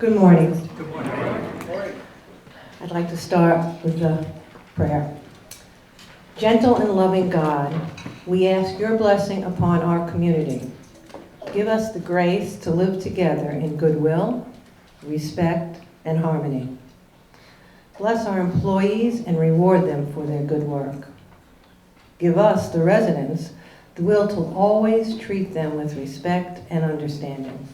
Good morning. I'd like to start with a prayer. Gentle and loving God, we ask your blessing upon our community. Give us the grace to live together in goodwill, respect, and harmony. Bless our employees and reward them for their good work. Give us, the residents, the will to always treat them with respect and understanding.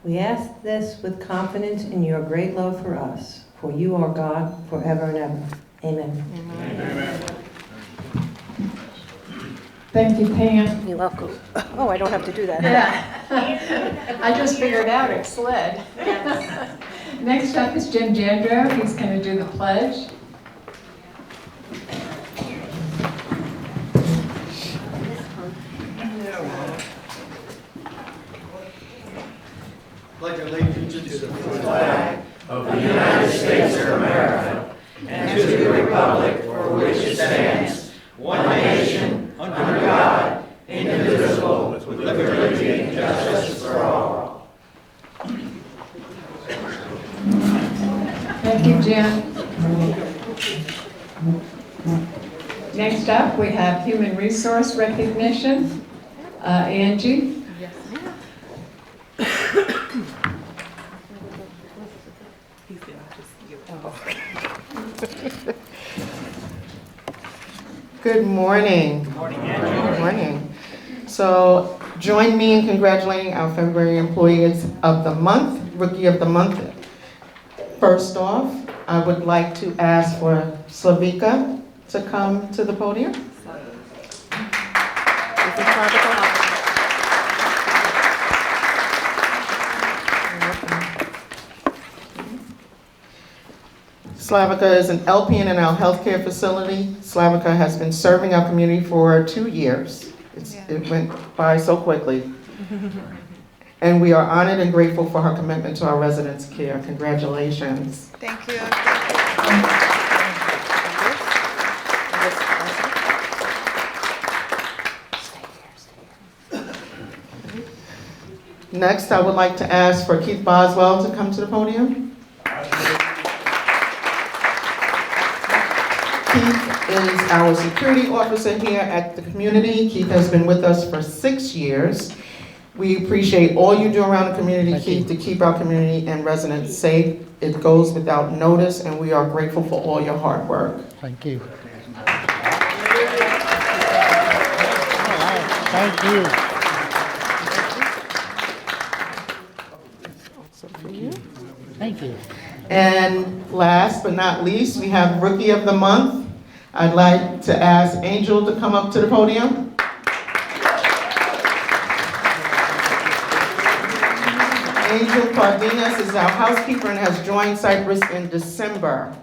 We ask this with confidence in your great love for us, for you are God forever and ever. Amen. Amen. Thank you, Pam. You're welcome. Oh, I don't have to do that. Yeah. I just figured out it slid. Next up is Jim Jandro. He's going to do the pledge. Pledge allegiance to the flag of the United States of America and to the republic for which it stands, one nation, under God, indivisible, with liberty and justice for all. Thank you, Jim. Next up, we have human resource recognition. Angie. Good morning. Good morning. So join me in congratulating our February Employees of the Month, Rookie of the Month. First off, I would like to ask for Slavika to come to the podium. Slavika is an LPN in our healthcare facility. Slavika has been serving our community for 2 years. It went by so quickly. And we are honored and grateful for her commitment to our residents' care. Congratulations. Thank you. Next, I would like to ask for Keith Boswell to come to the podium. Keith is our security officer here at the community. Keith has been with us for 6 years. We appreciate all you do around the community, Keith, to keep our community and residents safe. It goes without notice, and we are grateful for all your hard work. Thank you. Thank you. Thank you. And last but not least, we have Rookie of the Month. I'd like to ask Angel to come up to the podium. Angel Cardenas is our housekeeper and has joined Cypress in December.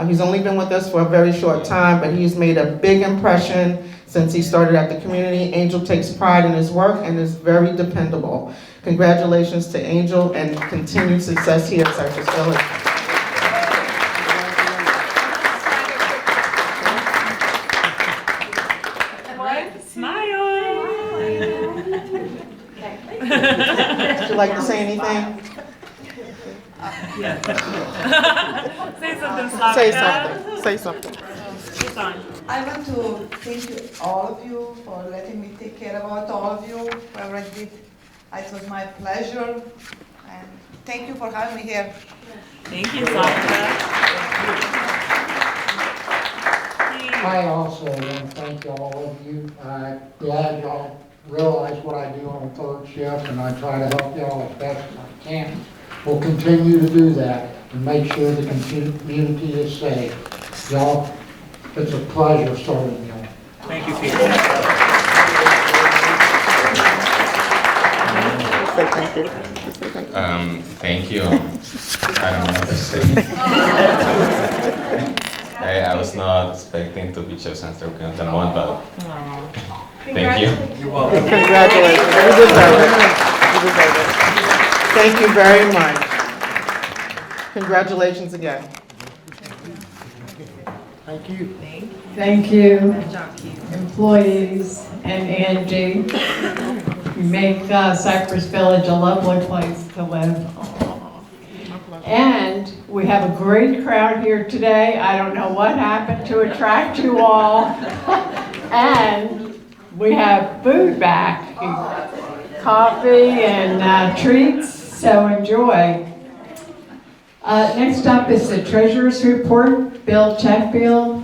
He's only been with us for a very short time, but he's made a big impression since he started at the community. Angel takes pride in his work and is very dependable. Congratulations to Angel and continued success here at Cypress Village. Would you like to say anything? Say something, Slavika. Say something. Say something. It's on. I want to thank you, all of you, for letting me take care about all of you, whoever I did. It was my pleasure, and thank you for having me here. Thank you, Slavika. I also want to thank all of you. I'm glad y'all realize what I do on a third shift, and I try to help y'all as best as I can. We'll continue to do that and make sure the community is safe. Y'all, it's a pleasure serving y'all. Thank you, Pete. Thank you. I don't know what to say. I was not expecting to be chosen as Rookie of the Month, but thank you. You're welcome. Congratulations. You deserve it. You deserve it. Thank you very much. Congratulations again. Thank you. Thank you, Good job, Keith. employees, and Angie. You make Cypress Village a lovely place to live. And we have a great crowd here today. I don't know what happened to attract you all. And we have food back, coffee and treats, so enjoy. Next up is the treasurer's report. Bill Chatfield.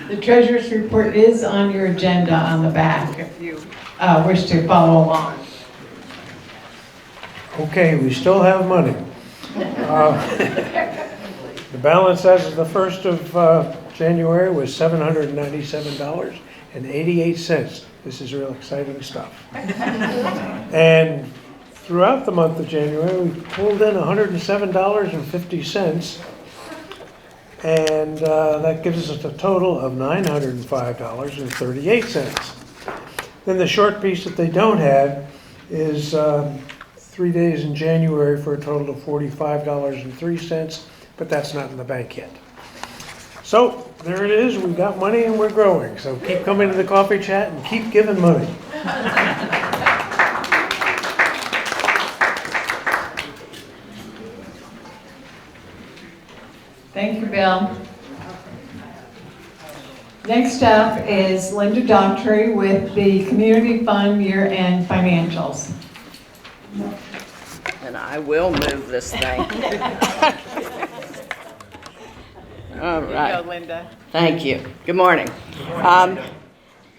The treasurer's report is on your agenda on the back if you wish to follow along. Okay, we still have money. The balance as of the 1st of January was $797.88. This is real exciting stuff. And throughout the month of January, we pulled in $107.50. And that gives us a total of $905.38. Then the short piece that they don't have is 3 days in January for a total of $45.03, but that's not in the bank yet. So there it is, we've got money and we're growing. So keep coming to the coffee chat and keep giving money. Thank you, Bill. Next up is Linda Daughtry with the Community Fund year-end financials. And I will move this thing. All right. There you go, Linda. Thank you. Good morning.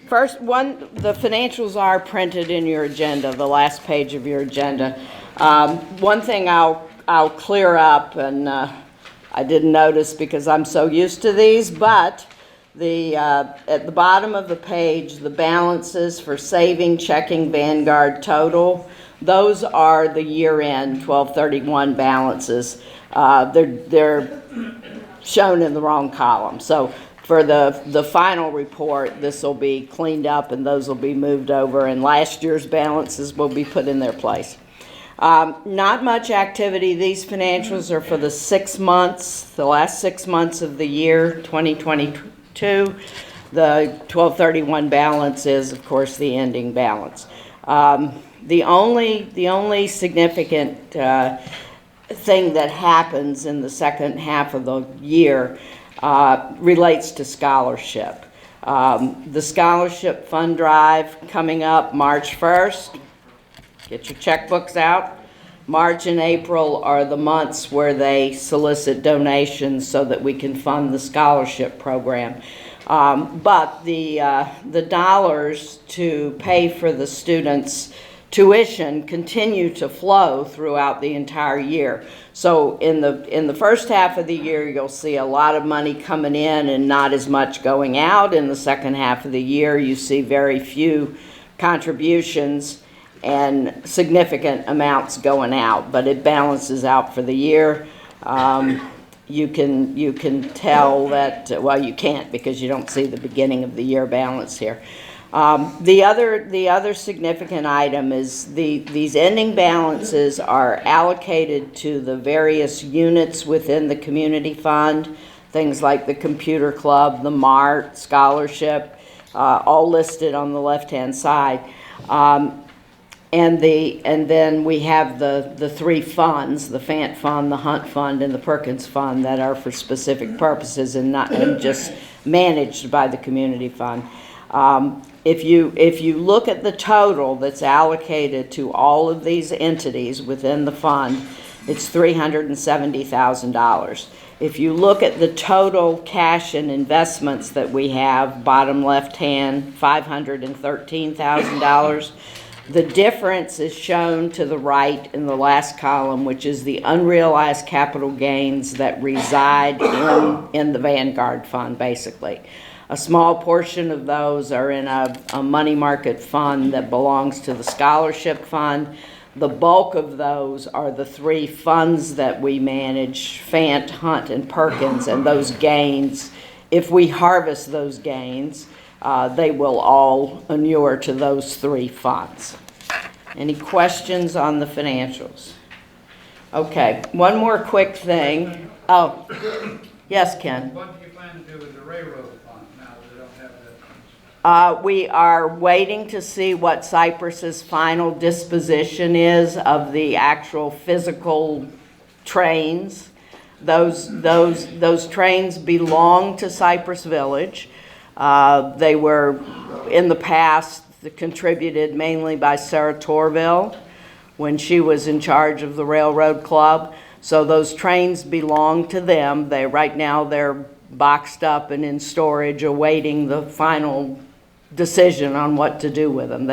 First, the financials are printed in your agenda, the last page of your agenda. One thing I'll clear up, and I didn't notice because I'm so used to these, but at the bottom of the page, the balances for saving, checking, Vanguard total, those are the year-end 12/31 balances. They're shown in the wrong column. So for the final report, this will be cleaned up and those will be moved over, and last year's balances will be put in their place. Not much activity. These financials are for the 6 months, the last 6 months of the year 2022. The 12/31 balance is, of course, the ending balance. The only significant thing that happens in the second half of the year relates to scholarship. The scholarship fund drive coming up March 1st. Get your checkbooks out. March and April are the months where they solicit donations so that we can fund the scholarship program. But the dollars to pay for the students' tuition continue to flow throughout the entire year. So in the first half of the year, you'll see a lot of money coming in and not as much going out. In the second half of the year, you see very few contributions and significant amounts going out, but it balances out for the year. You can tell that, well, you can't because you don't see the beginning of the year balance here. The other significant item is these ending balances are allocated to the various units within the community fund, things like the computer club, the MART, scholarship, all listed on the left-hand side. And then we have the three funds, the Fant Fund, the Hunt Fund, and the Perkins Fund, that are for specific purposes and just managed by the community fund. If you look at the total that's allocated to all of these entities within the fund, it's $370,000. If you look at the total cash and investments that we have, bottom left hand, $513,000. The difference is shown to the right in the last column, which is the unrealized capital gains that reside in the Vanguard Fund, basically. A small portion of those are in a money market fund that belongs to the scholarship fund. The bulk of those are the three funds that we manage, Fant, Hunt, and Perkins, and those gains, if we harvest those gains, they will all inure to those three funds. Any questions on the financials? Okay, one more quick thing. Oh, yes, Ken. What do you plan to do with the railroad fund now that We are waiting to see what Cypress's final disposition is of the actual physical trains. Those trains belong to Cypress Village. They were, in the past, contributed mainly by Sarah Torville when she was in charge of the Railroad Club. So those trains belong to them. Right now they're boxed up and in storage awaiting the final decision on what to do with them.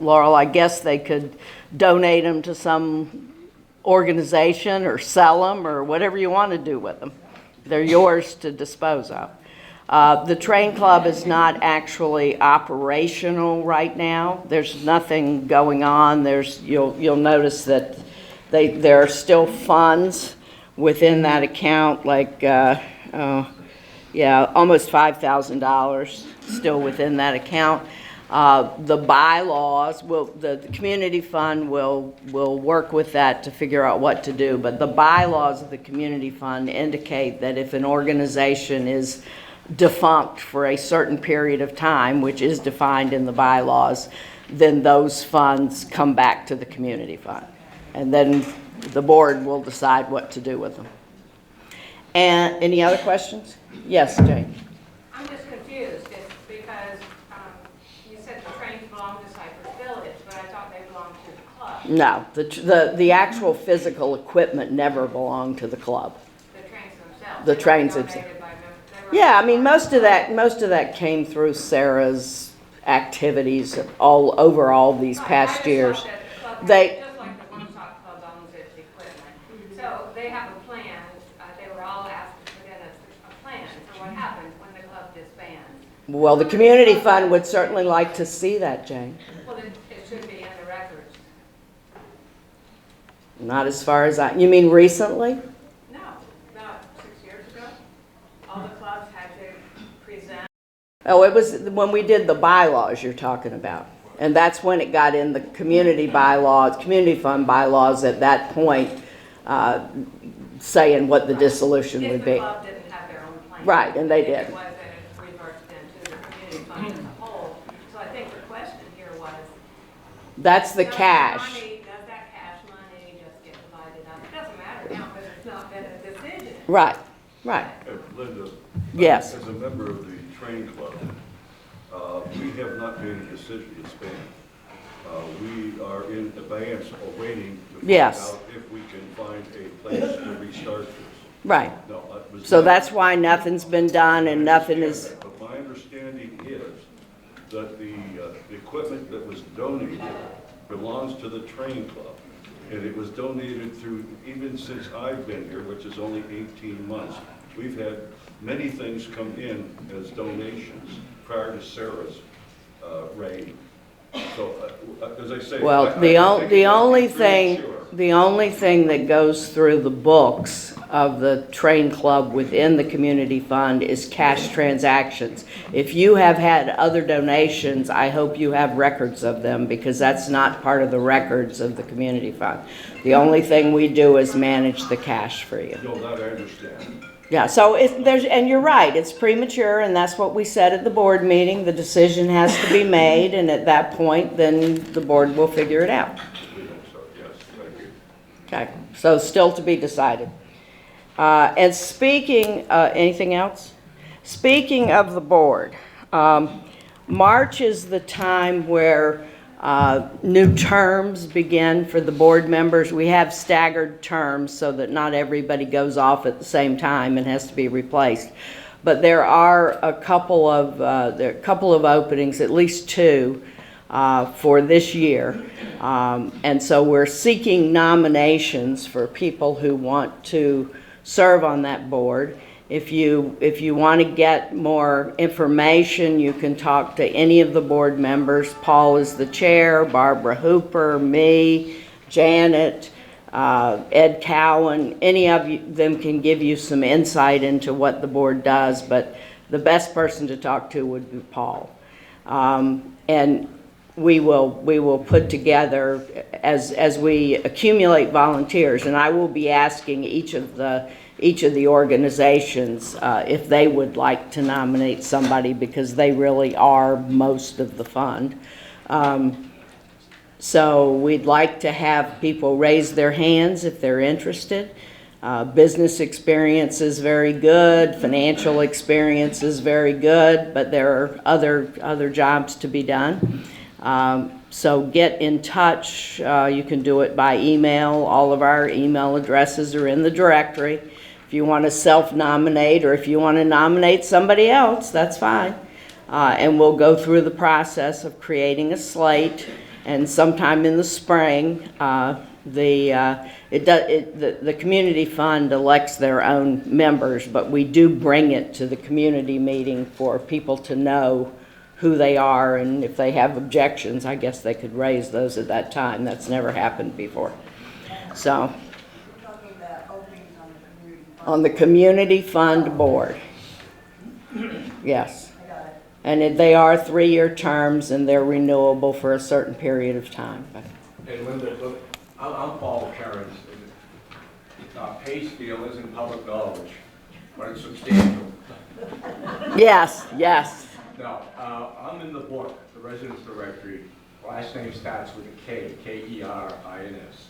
Laurel, I guess they could donate them to some organization or sell them or whatever you want to do with them. They're yours to dispose of. The train club is not actually operational right now. There's nothing going on. You'll notice that there are still funds within that account, like almost $5,000 still within that account. The bylaws the community fund will work with that to figure out what to do. But the bylaws of the community fund indicate that if an organization is defunct for a certain period of time, which is defined in the bylaws, then those funds come back to the community fund. And then the board will decide what to do with them. And any other questions? Yes, Jane. I'm just confused, it's because you said the trains belong to Cypress Village, but I thought they belonged to the club. No, the actual physical equipment never belonged to the club. The trains themselves. The trains themselves. Yeah, I mean, most of that came through Sarah's activities over all these past years. Just like the One Stop Club owns its equipment. So they have a plan. They were all asked to put in a plan. So what happens when the club disbands? Well, the community fund would certainly like to see that, Jane. Well, it should be in the records. Not as far as you mean recently? No, about 6 years ago. All the clubs had to present. Oh, it was when we did the bylaws you're talking about. And that's when it got in the community bylaws, community fund bylaws at that point, saying what the dissolution would be. If the club didn't have their own plan. Right, and they did. It was that it reverted into the community fund as a whole. So I think the question here was. That's the does cash. Does that cash money just get divided up? It doesn't matter now because it's not been a decision. Right, right. Linda. Yes. As a member of the train club, we have not made a decision to spend. We are in advance awaiting to find Yes. out if we can find a place to restart this. Right. No, it was So not- that's why nothing's been done and nothing is, But my understanding is that the equipment that was donated belongs to the train club. And it was donated through, even since I've been here, which is only 18 months, we've had many things come in as donations prior to Sarah's reign. So, as I say, well, I the think only it's very thing, sure. the only thing that goes through the books of the train club within the community fund is cash transactions. If you have had other donations, I hope you have records of them because that's not part of the records of the community fund. The only thing we do is manage the cash for you. No, that I understand. Yeah, so and you're right, it's premature, and that's what we said at the board meeting. The decision has to be made, and at that point, then the board will figure it out. Yes, thank you. Okay, so still to be decided. And speaking, anything else? Speaking of the board, March is the time where new terms begin for the board members. We have staggered terms so that not everybody goes off at the same time and has to be replaced. But there are a couple of openings, at least two, for this year. And so we're seeking nominations for people who want to serve on that board. If you want to get more information, you can talk to any of the board members. Paul is the chair, Barbara Hooper, me, Janet, Ed Cowan. Any of them can give you some insight into what the board does, but the best person to talk to would be Paul. And we will put together as we accumulate volunteers, and I will be asking each of the organizations if they would like to nominate somebody, because they really are most of the fund. So we'd like to have people raise their hands if they're interested. Business experience is very good, financial experience is very good, but there are other jobs to be done. So get in touch. You can do it by email. All of our email addresses are in the directory. If you want to self-nominate, or if you want to nominate somebody else, that's fine. And we'll go through the process of creating a slate, and sometime in the spring, the community fund elects their own members, but we do bring it to the community meeting for people to know who they are, and if they have objections, I guess they could raise those at that time. That's never happened before. So, on the community fund board. Yes. And they are 3-year terms, and they're renewable for a certain period of time. And Linda, look, I'm Paul Kerens. Pay scale isn't public knowledge, but it's substantial. Yes, yes. No, I'm in the book, the residence directory. Last name starts with a K, K-E-R-I-N-S.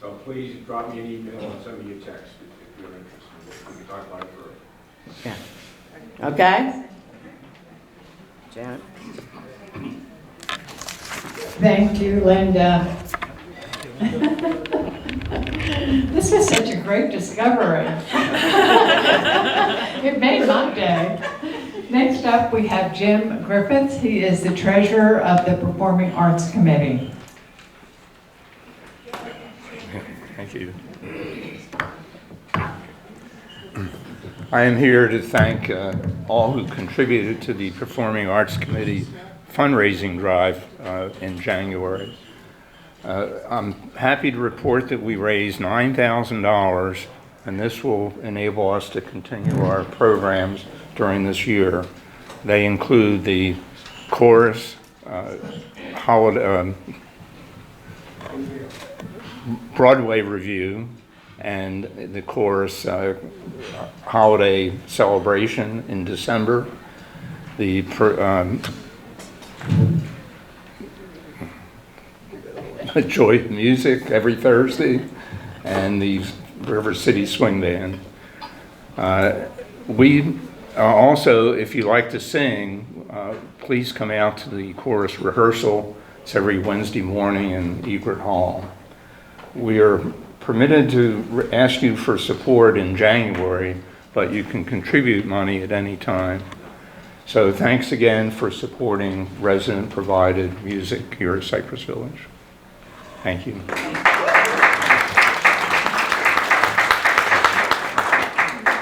So please drop me an email and send me a text if you're interested. We can talk about it further. Yeah. Okay? Janet? Thank you, Linda. This was such a great discovery. It made my day. Next up, we have Jim Griffiths. He is the treasurer of the Performing Arts Committee. Thank you. I am here to thank all who contributed to the Performing Arts Committee fundraising drive in January. I'm happy to report that we raised $9,000, and this will enable us to continue our programs during this year. They include the chorus, Broadway review, and the chorus holiday celebration in December, the Joy of Music every Thursday, and the River City Swing Band. We also, if you like to sing, please come out to the chorus rehearsal. It's every Wednesday morning in Egret Hall. We are permitted to ask you for support in January, but you can contribute money at any time. So thanks again for supporting resident-provided music here at Cypress Village. Thank you.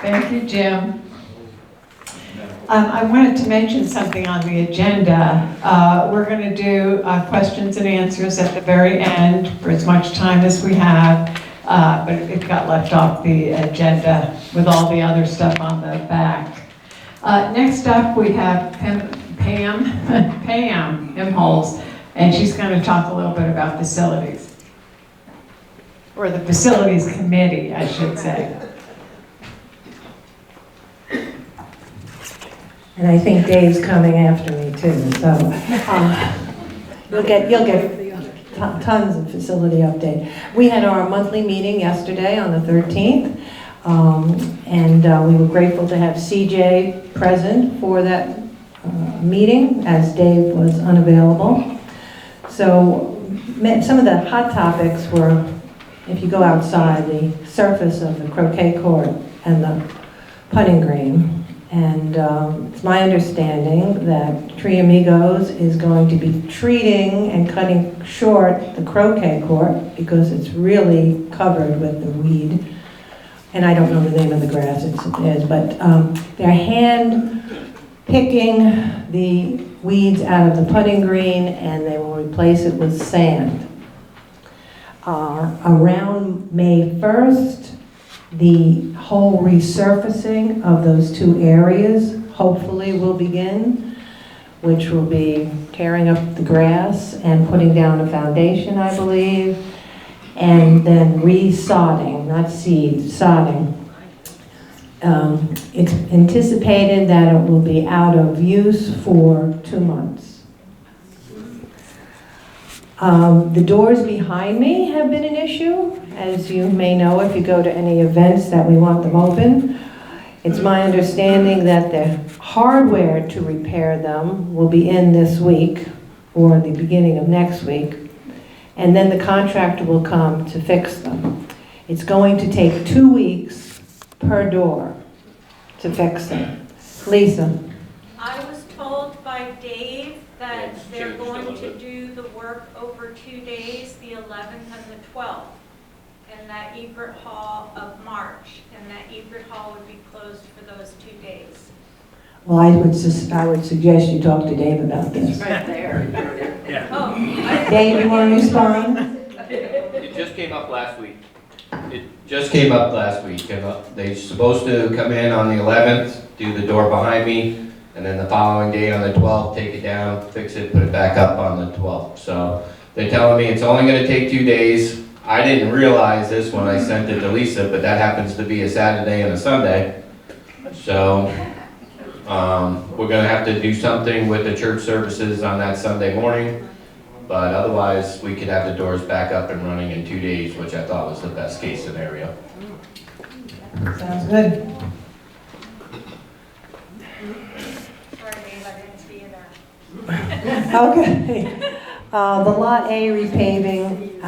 Thank you, Jim. I wanted to mention something on the agenda. We're going to do questions and answers at the very end for as much time as we have, but it got left off the agenda with all the other stuff on the back. Next up, we have Pam Imholz, and she's going to talk a little bit about facilities, or the Facilities Committee, I should say. And I think Dave's coming after me too, so you'll get tons of facility update. We had our monthly meeting yesterday on the 13th, and we were grateful to have CJ present for that meeting, as Dave was unavailable. So some of the hot topics were, if you go outside, the surface of the croquet court and the putting green. And it's my understanding that Tree Amigos is going to be treating and cutting short the croquet court because it's really covered with the weed. And I don't know the name of the grass it is, but they're hand picking the weeds out of the putting green, and they will replace it with sand. Around May 1st, the whole resurfacing of those two areas hopefully will begin. which will be tearing up the grass and putting down a foundation, I believe, and then re-sodding, not seed, sodding. It's anticipated that it will be out of use for 2 months. The doors behind me have been an issue, as you may know if you go to any events that we want them open. It's my understanding that the hardware to repair them will be in this week or the beginning of next week, and then the contractor will come to fix them. It's going to take 2 weeks per door to fix them. Lisa? I was told by Dave that they're going to do the work over 2 days, the 11th and the 12th, in that Egret Hall of March, and that Egret Hall would be closed for those 2 days. Well, I would suggest you talk to Dave about this. Right there. Yeah. Oh, Dave, you want to respond? It just came up last week. It just came up last week. And they're supposed to come in on the 11th, do the door behind me, and then the following day on the 12th, take it down, fix it, put it back up on the 12th. So they're telling me it's only going to take 2 days. I didn't realize this when I sent it to Lisa, but that happens to be a Saturday and a Sunday. So we're going to have to do something with the church services on that Sunday morning. But otherwise, we could have the doors back up and running in 2 days, which I thought was the best case scenario. Sounds good. sorry, Dave, I didn't see you there. Okay. The Lot A repaving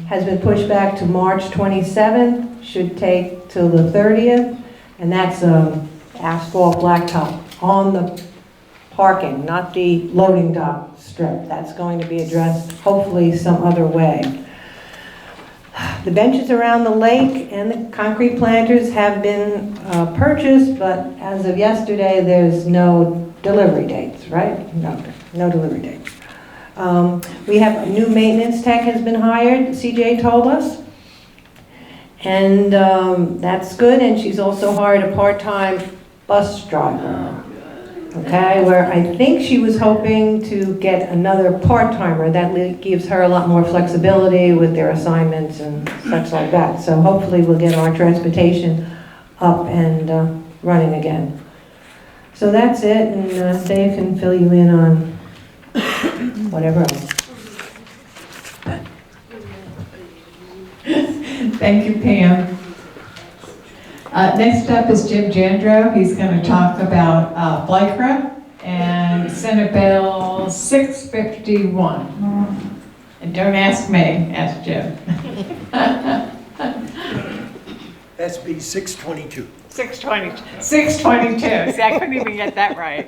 has been pushed back to March 27th, should take till the 30th, and that's asphalt blacktop on the parking, not the loading dock strip. That's going to be addressed hopefully some other way. The benches around the lake and the concrete planters have been purchased, but as of yesterday, there's no delivery dates, right? No delivery dates. We have a new maintenance tech has been hired, CJ told us. And that's good, and she's also hired a part-time bus driver. Okay, where I think she was hoping to get another part-timer. That gives her a lot more flexibility with their assignments and such like that. So hopefully we'll get our transportation up and running again. So that's it, and Dave can fill you in on whatever else. Thank you, Pam. Next up is Jim Jandro. He's going to talk about FLICRA and Senate Bill 651. And don't ask me, ask Jim. SB 622. 622. 622. See, I couldn't even get that right.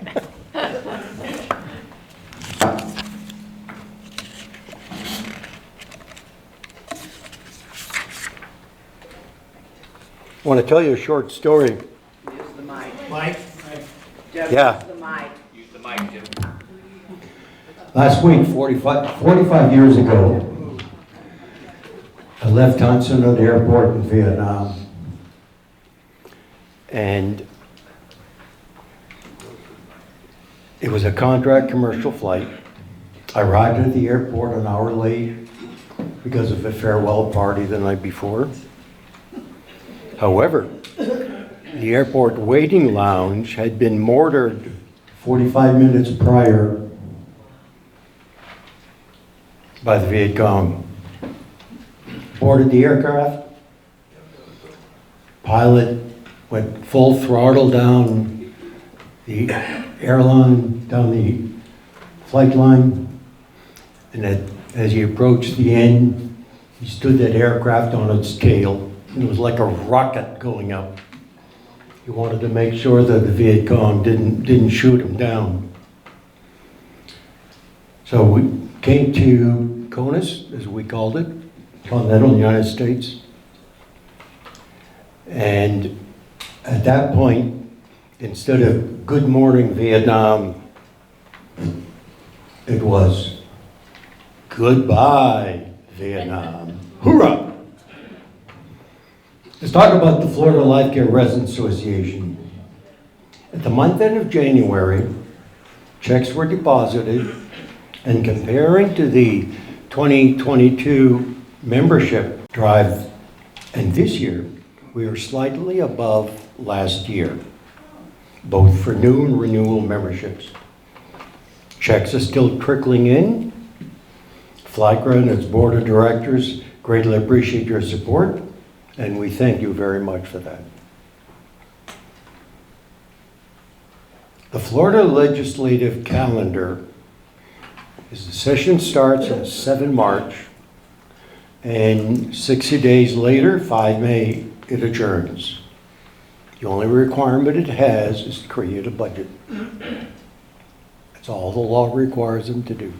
I want to tell you a short story. Use the mic. Mike? Yeah. Use the mic. Use the mic, Jim. Last week, 45 years ago, I left Tan Son Nhut Airport in Vietnam. And it was a contract commercial flight. I arrived at the airport an hour late because of a farewell party the night before. However, the airport waiting lounge had been mortared 45 minutes prior by the Viet Cong. Boarded the aircraft. Pilot went full throttle down the airline, down the flight line. And as he approached the end, he stood that aircraft on its tail. It was like a rocket going up. He wanted to make sure that the Viet Cong didn't shoot him down. So we came to CONUS, as we called it, Continental United States. And at that point, instead of good morning Vietnam, it was goodbye Vietnam. Hoorah! Let's talk about the Florida Life Care Residents Association. At the month end of January, checks were deposited, and comparing to the 2022 membership drive and this year, we are slightly above last year, both for new and renewal memberships. Checks are still trickling in. FLICRA and its board of directors greatly appreciate your support, and we thank you very much for that. The Florida legislative calendar is the session starts on 7 March, and 60 days later, 5 May, it adjourns. The only requirement it has is to create a budget. That's all the law requires them to do.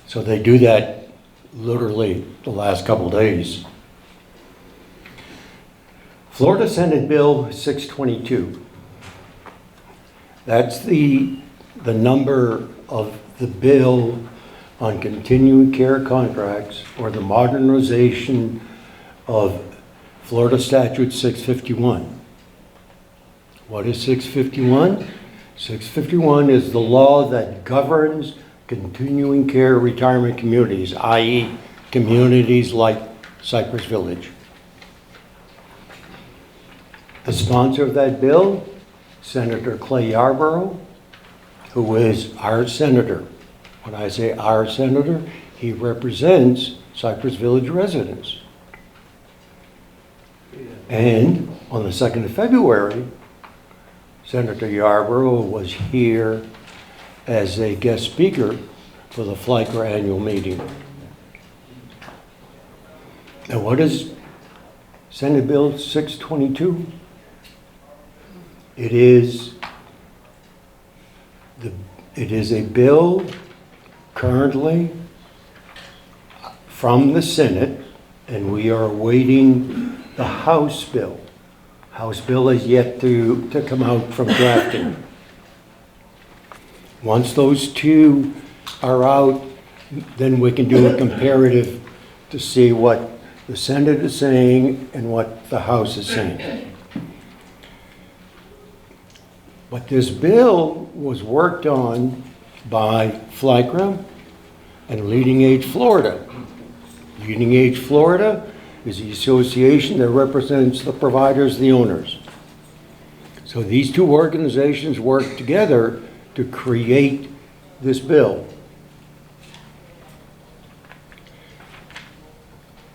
So they do that literally the last couple days. Florida Senate Bill 622. That's the number of the bill on continuing care contracts or the modernization of Florida Statute 651. What is 651? 651 is the law that governs continuing care retirement communities, i.e. communities like Cypress Village. The sponsor of that bill, Senator Clay Yarborough, who is our senator. When I say our senator, he represents Cypress Village residents. And on the 2nd of February, Senator Yarborough was here as a guest speaker for the FLICRA annual meeting. Now, what is Senate Bill 622? It is a bill currently from the Senate, and we are awaiting the House bill. House bill is yet to come out from drafting. Once those two are out, then we can do a comparative to see what the Senate is saying and what the House is saying. But this bill was worked on by FLICRA and Leading Age Florida. Leading Age Florida is the association that represents the providers, the owners. So these two organizations work together to create this bill.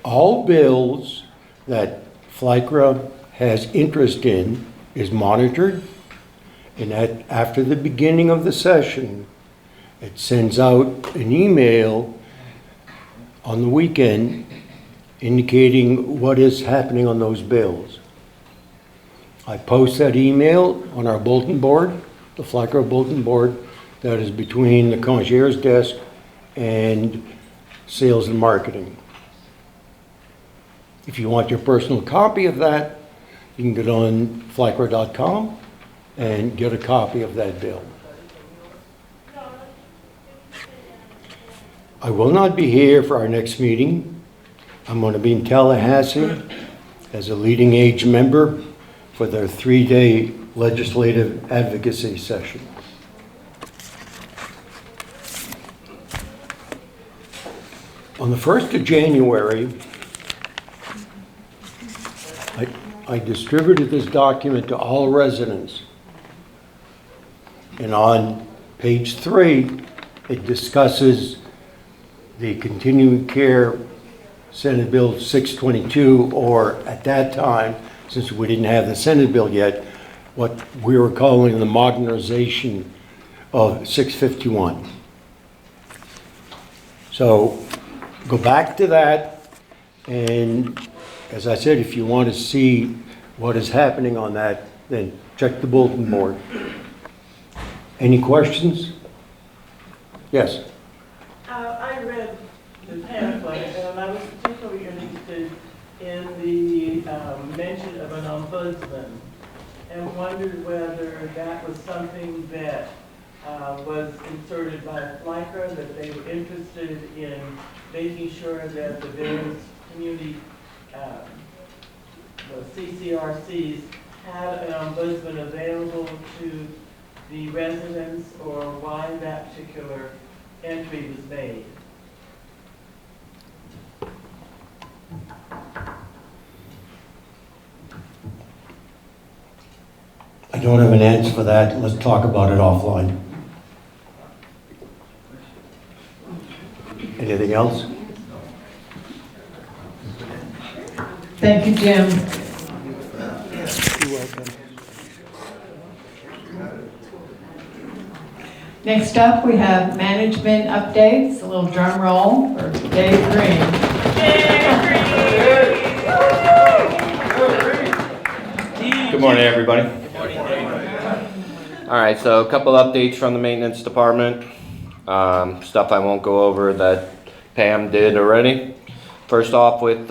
All bills that FLICRA has interest in is monitored, and after the beginning of the session, it sends out an email on the weekend indicating what is happening on those bills. I post that email on our bulletin board, the FLICRA bulletin board that is between the concierge desk and sales and marketing. If you want your personal copy of that, you can get on flicra.com and get a copy of that bill. I will not be here for our next meeting. I'm going to be in Tallahassee as a Leading Age member for their 3-day legislative advocacy session. On the 1st of January, I distributed this document to all residents. And on page 3, it discusses the continuing care Senate Bill 622, or at that time, since we didn't have the Senate bill yet, what we were calling the modernization of 651. So go back to that, and as I said, if you want to see what is happening on that, then check the bulletin board. Any questions? Yes? I read the pamphlet, and I was particularly interested in the mention of an ombudsman, and wondered whether that was something that was inserted by FLICRA, that they were interested in making sure that the various community the CCRCs had an ombudsman available to the residents or why that particular entry was made? I don't have an answer for that. Let's talk about it offline. Anything else? Thank you, Jim. You're welcome. Next up, we have management updates. A little drum roll for Dave Green. Good morning, everybody. All right, so a couple updates from the maintenance department. Stuff I won't go over that Pam did already. First off with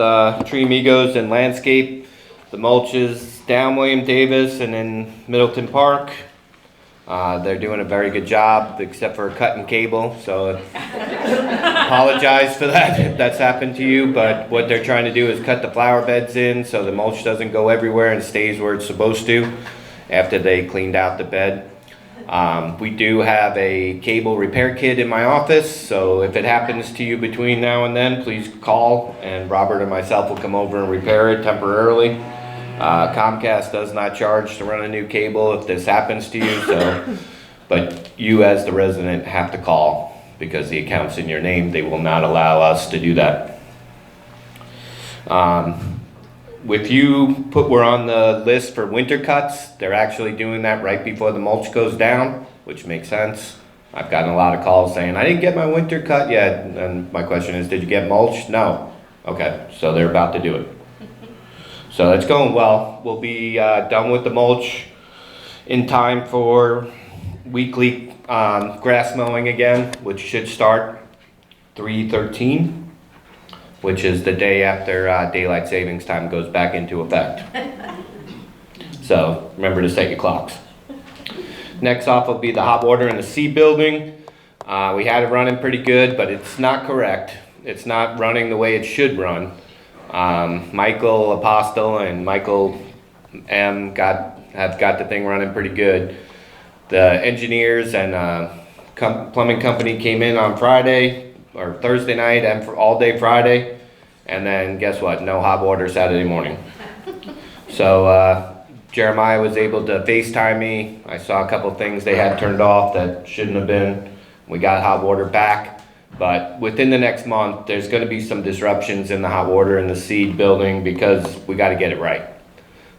Tree Amigos and Landscape. The mulch is down William Davis and in Middleton Park. They're doing a very good job, except for cutting cable, so apologize for that if that's happened to you, but what they're trying to do is cut the flower beds in so the mulch doesn't go everywhere and stays where it's supposed to after they cleaned out the bed. We do have a cable repair kit in my office, so if it happens to you between now and then, please call and Robert and myself will come over and repair it temporarily. Comcast does not charge to run a new cable if this happens to you, so, but you as the resident have to call because the account's in your name. They will not allow us to do that. With you, we're on the list for winter cuts. They're actually doing that right before the mulch goes down, which makes sense. I've gotten a lot of calls saying, I didn't get my winter cut yet. And my question is, did you get mulch? No. Okay, so they're about to do it. So it's going well. We'll be done with the mulch in time for weekly grass mowing again, which should start 3/13. Which is the day after daylight savings time goes back into effect. So remember to set your clocks. Next off will be the hot water in the C building. We had it running pretty good, but it's not correct. It's not running the way it should run. Michael Apostle and Michael M have got the thing running pretty good. The engineers and plumbing company came in on Friday or Thursday night and for all day Friday, and then guess what? No hot water Saturday morning. So Jeremiah was able to FaceTime me. I saw a couple things they had turned off that shouldn't have been. We got hot water back, but within the next month, there's going to be some disruptions in the hot water in the seed building because we got to get it right.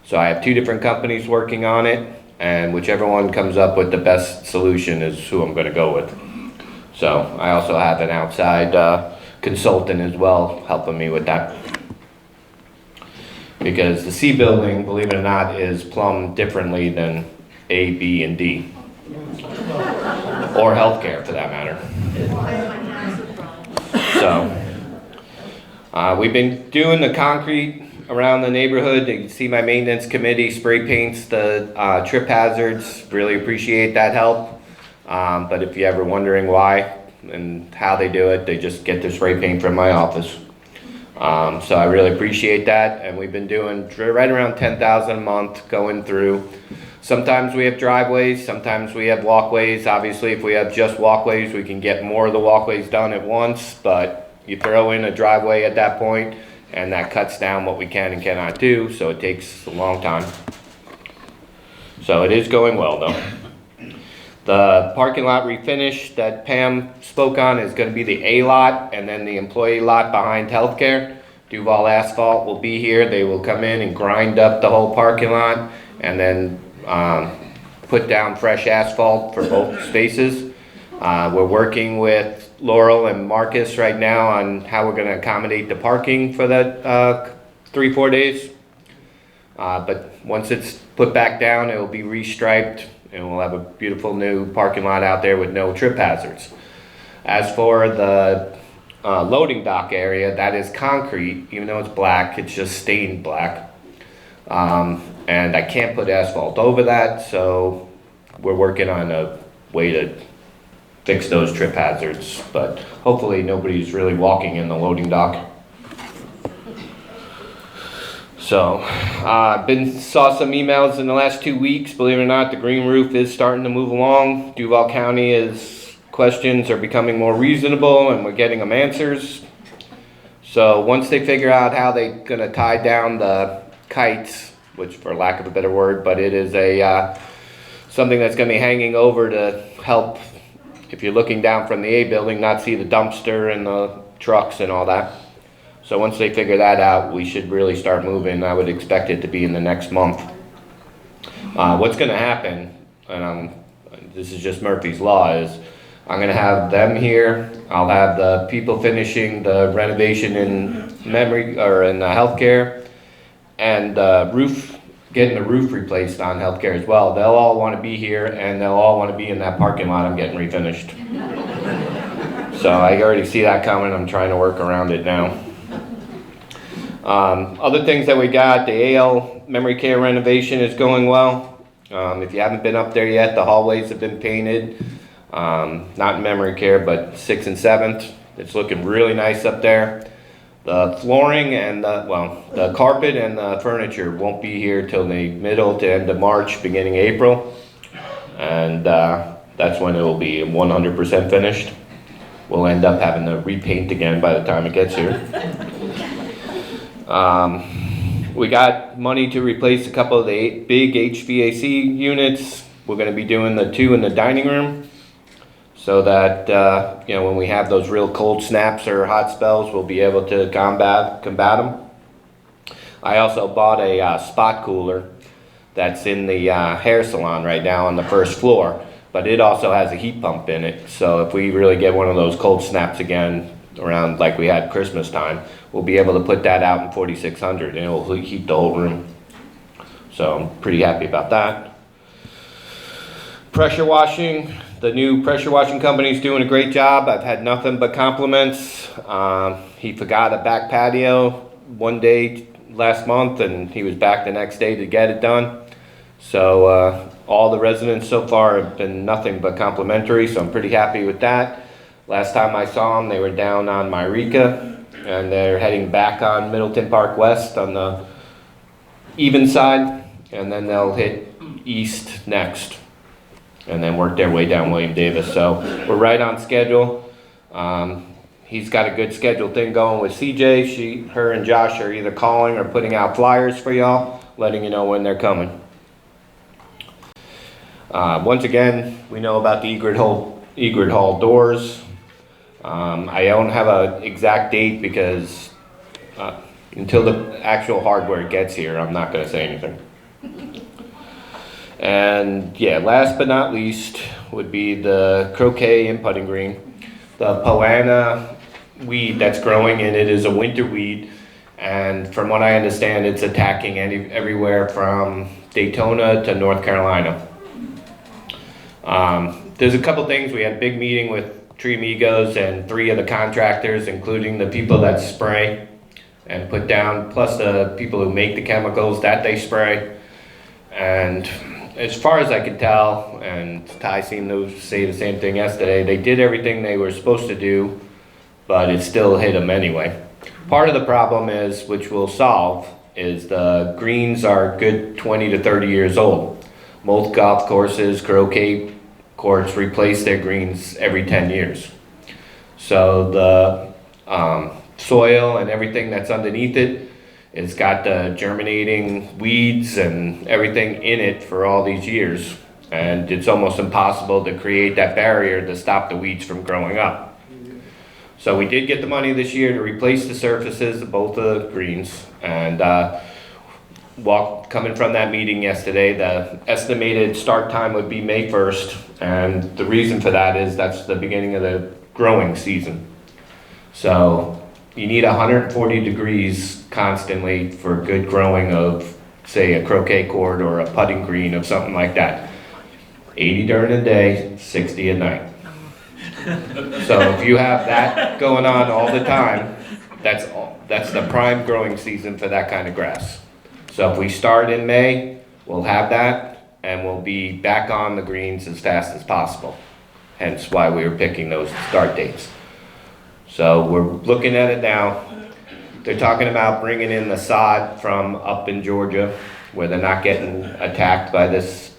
So I have 2 different companies working on it, and whichever one comes up with the best solution is who I'm going to go with. So I also have an outside consultant as well helping me with that. Because the C building, believe it or not, is plumbed differently than A, B, and D. Or healthcare for that matter. So we've been doing the concrete around the neighborhood. You can see my maintenance committee spray paints the trip hazards. Really appreciate that help. But if you're ever wondering why and how they do it, they just get the spray paint from my office. So I really appreciate that. And we've been doing right around 10,000 a month going through. Sometimes we have driveways, sometimes we have walkways. Obviously, if we have just walkways, we can get more of the walkways done at once, but you throw in a driveway at that point, and that cuts down what we can and cannot do, so it takes a long time. So it is going well, though. The parking lot refinish that Pam spoke on is going to be the A lot and then the employee lot behind healthcare. Duval Asphalt will be here. They will come in and grind up the whole parking lot and then put down fresh asphalt for both spaces. We're working with Laurel and Marcus right now on how we're going to accommodate the parking for that 3-4 days. But once it's put back down, it will be restriped. And we'll have a beautiful new parking lot out there with no trip hazards. As for the loading dock area, that is concrete. Even though it's black, it's just stained black. And I can't put asphalt over that, so we're working on a way to fix those trip hazards. But hopefully nobody's really walking in the loading dock. So, saw some emails in the last 2 weeks. Believe it or not, the green roof is starting to move along. Duval County questions are becoming more reasonable, and we're getting them answers. So once they figure out how they're gonna tie down the kites, which for lack of a better word, but it is something that's gonna be hanging over to help, if you're looking down from the A building, not see the dumpster and the trucks and all that. So once they figure that out, we should really start moving. I would expect it to be in the next month. What's gonna happen, and this is just Murphy's Law, is I'm gonna have them here. I'll have the people finishing the renovation in healthcare, and getting the roof replaced on healthcare as well. They'll all wanna be here, and they'll all wanna be in that parking lot I'm getting refinished. So I already see that coming. I'm trying to work around it now. Other things that we got, the AL memory care renovation is going well. If you haven't been up there yet, the hallways have been painted. Not in memory care, but 6th and 7th. It's looking really nice up there. The flooring and the carpet and the furniture won't be here till the middle to end of March, beginning April. And that's when it will be 100% finished. We'll end up having to repaint again by the time it gets here. We got money to replace a couple of the big HVAC units. We're going to be doing the 2 in the dining room, so that when we have those real cold snaps or hot spells, we'll be able to combat them. I also bought a spot cooler that's in the hair salon right now on the first floor, but it also has a heat pump in it. So if we really get one of those cold snaps again around like we had Christmas time, we'll be able to put that out in 4600 and it will heat the whole room. So I'm pretty happy about that. Pressure washing, the new pressure washing company is doing a great job. I've had nothing but compliments. He forgot a back patio one day last month, and he was back the next day to get it done. So all the residents so far have been nothing but complimentary, so I'm pretty happy with that. Last time I saw them, they were down on Myrika, and they're heading back on Middleton Park West on the even side, and then they'll hit east next, and then work their way down William Davis. So we're right on schedule. He's got a good schedule thing going with CJ. Her and Josh are either calling or putting out flyers for y'all, letting you know when they're coming. Once again, we know about the Egret Hall doors. I don't have an exact date because until the actual hardware gets here, I'm not going to say anything. And yeah, last but not least would be the croquet and putting green. The Poana weed that's growing, and it is a winter weed. And from what I understand, it's attacking everywhere from Daytona to North Carolina. There's a couple things. We had a big meeting with Tree Amigos and 3 of the contractors, including the people that spray and put down, plus the people who make the chemicals that they spray. And as far as I can tell, and Ty seemed to say the same thing yesterday, they did everything they were supposed to do, but it still hit them anyway. Part of the problem is, which we'll solve, is the greens are good 20 to 30 years old. Most golf courses, croquet courts replace their greens every 10 years. So the soil and everything that's underneath it, it's got the germinating weeds and everything in it for all these years. And it's almost impossible to create that barrier to stop the weeds from growing up. So we did get the money this year to replace the surfaces of both the greens. And coming from that meeting yesterday, the estimated start time would be May 1st. And the reason for that is that's the beginning of the growing season. So you need 140 degrees constantly for good growing of, say, a croquet court or a putting green of something like that. 80 during the day, 60 at night. So if you have that going on all the time, that's the prime growing season for that kind of grass. So if we start in May, we'll have that, and we'll be back on the greens as fast as possible. Hence why we were picking those start dates. So we're looking at it now. they're talking about bringing in the sod from up in Georgia, where they're not getting attacked by this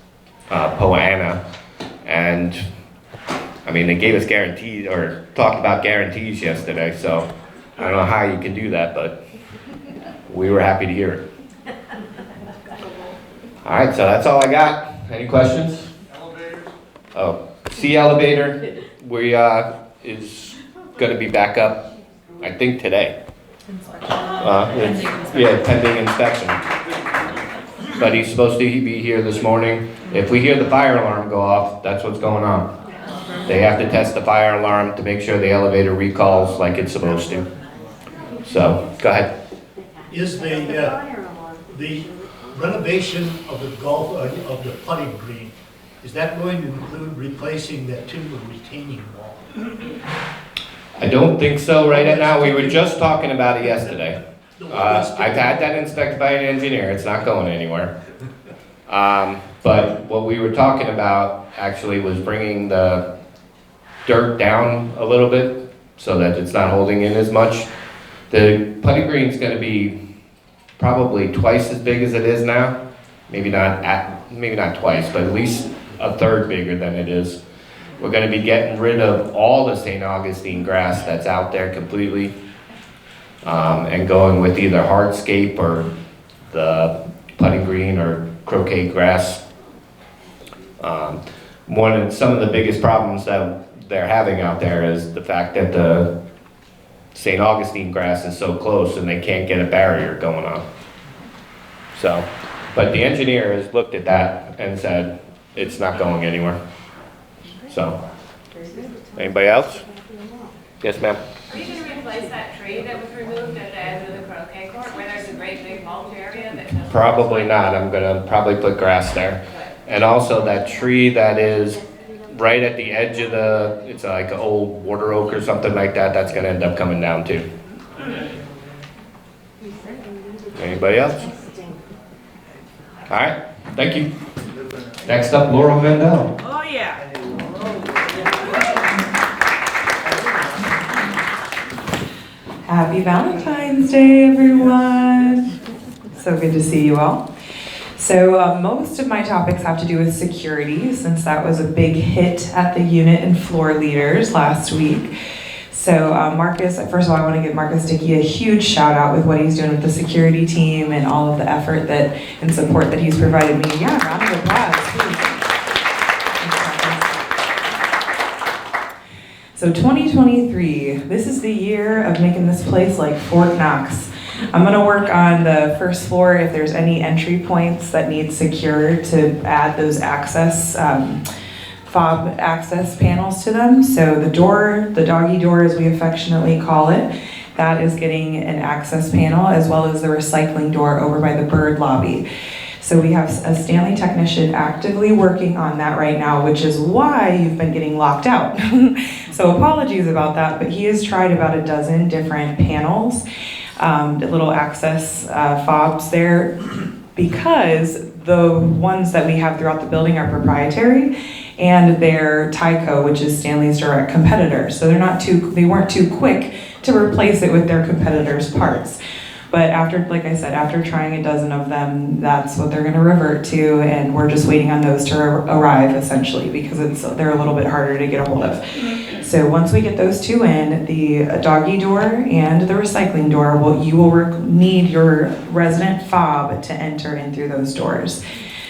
Poana. And, I mean, they gave us guarantees, or talked about guarantees yesterday, so I don't know how you can do that, but we were happy to hear it. All right, so that's all I got. Any questions? Elevators? Oh, C elevator, we, is gonna be back up, I think today. Yeah, pending inspection. But he's supposed to be here this morning. If we hear the fire alarm go off, that's what's going on. They have to test the fire alarm to make sure the elevator recalls like it's supposed to. So, go ahead. Is the renovation of the golf, of the putting green, is that going to include replacing that timber retaining wall? I don't think so right now. We were just talking about it yesterday. I've had that inspected by an engineer. It's not going anywhere. But what we were talking about actually was bringing the dirt down a little bit so that it's not holding in as much. The putting green's going to be probably twice as big as it is now. Maybe not twice, but at least a third bigger than it is. We're going to be getting rid of all the St. Augustine grass that's out there completely, and going with either hardscape or the putting green or croquet grass. Some of the biggest problems that they're having out there is the fact that the St. Augustine grass is so close and they can't get a barrier going on. So, but the engineer has looked at that and said it's not going anywhere. So, anybody else? Yes, ma'am. Are you going to replace that tree that was removed at the end of the croquet court where there's a great big mulch area that Probably not. I'm gonna probably put grass there. And also that tree that is right at the edge of it's like an old water oak or something like that, that's gonna end up coming down too. Anybody else? All right, thank you. Next up, Laurel Vendel. Oh, yeah. Happy Valentine's Day, everyone. So good to see you all. So most of my topics have to do with security, since that was a big hit at the unit and floor leaders last week. So Marcus, first of all, I want to give Marcus Dickey a huge shout out with what he's doing with the security team and all of the effort and support that he's provided me. Yeah, round of applause, please. So 2023, this is the year of making this place like Fort Knox. I'm gonna work on the first floor if there's any entry points that need secured to add those access, fob access panels to them. So the door, the doggy door as we affectionately call it, that is getting an access panel, as well as the recycling door over by the bird lobby. So we have a Stanley technician actively working on that right now, which is why you've been getting locked out. So apologies about that, but he has tried about a dozen different panels, the little access fobs there, because the ones that we have throughout the building are proprietary, and they're Tyco, which is Stanley's direct competitor. So they weren't too quick to replace it with their competitors' parts. But after, like I said, after trying a dozen of them, that's what they're gonna revert to, and we're just waiting on those to arrive essentially, because they're a little bit harder to get a hold of. So once we get those two in, the doggy door and the recycling door, you will need your resident fob to enter in through those doors.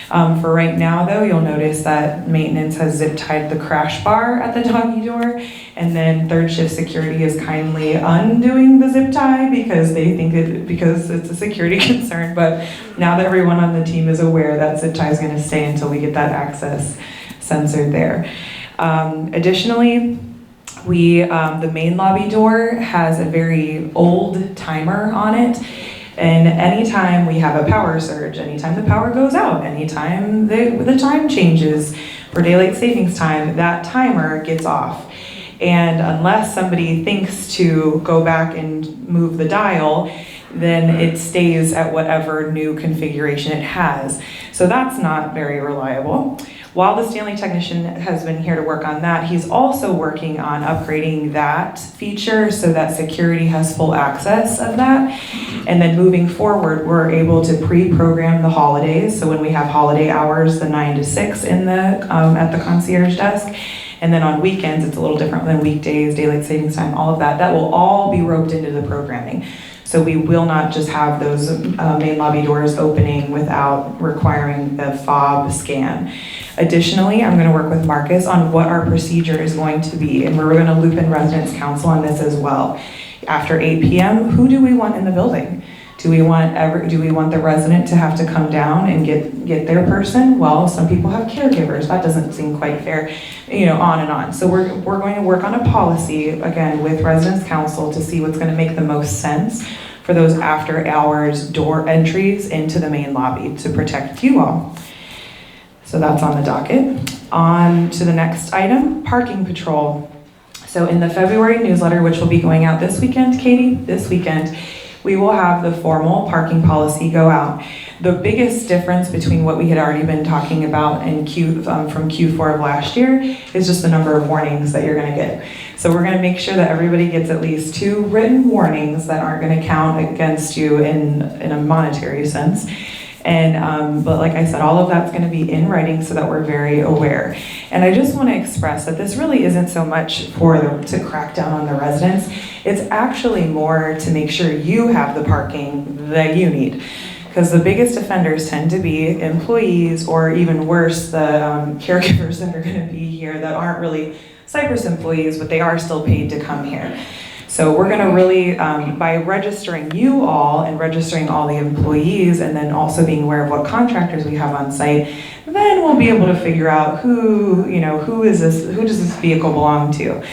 For right now though, you'll notice that maintenance has zip tied the crash bar at the doggy door, and then third shift security is kindly undoing the zip tie because they think because it's a security concern. But now that everyone on the team is aware, that zip tie is going to stay until we get that access sensor there. Additionally, the main lobby door has a very old timer on it. And anytime we have a power surge, anytime the power goes out, anytime the time changes for daylight savings time, that timer gets off. And unless somebody thinks to go back and move the dial, then it stays at whatever new configuration it has. So that's not very reliable. While the Stanley technician has been here to work on that, he's also working on upgrading that feature so that security has full access of that. And then moving forward, we're able to pre-program the holidays. So when we have holiday hours, the 9 to 6 in the at the concierge desk, and then on weekends, it's a little different than weekdays, daylight savings time, all of that. That will all be roped into the programming. So we will not just have those main lobby doors opening without requiring the fob scan. Additionally, I'm going to work with Marcus on what our procedure is going to be, and we're going to loop in residence council on this as well. After 8 p.m., who do we want in the building? Do we want the resident to have to come down and get their person? Well, some people have caregivers. That doesn't seem quite fair, on and on. So we're going to work on a policy, again, with residence council to see what's going to make the most sense for those after hours door entries into the main lobby to protect you all. So that's on the docket. On to the next item, parking patrol. So in the February newsletter, which will be going out this weekend, Katie, this weekend, we will have the formal parking policy go out. The biggest difference between what we had already been talking about in from Q4 of last year is just the number of warnings that you're going to get. So we're going to make sure that everybody gets at least 2 written warnings that aren't going to count against you in a monetary sense. And but like I said, all of that's going to be in writing so that we're very aware. And I just want to express that this really isn't so much to crack down on the residents. It's actually more to make sure you have the parking that you need. Because the biggest offenders tend to be employees, or even worse, the caregivers that are going to be here that aren't really Cypress employees, but they are still paid to come here. So we're going to really, by registering you all and registering all the employees, and then also being aware of what contractors we have on site, then we'll be able to figure out who does this vehicle belong to.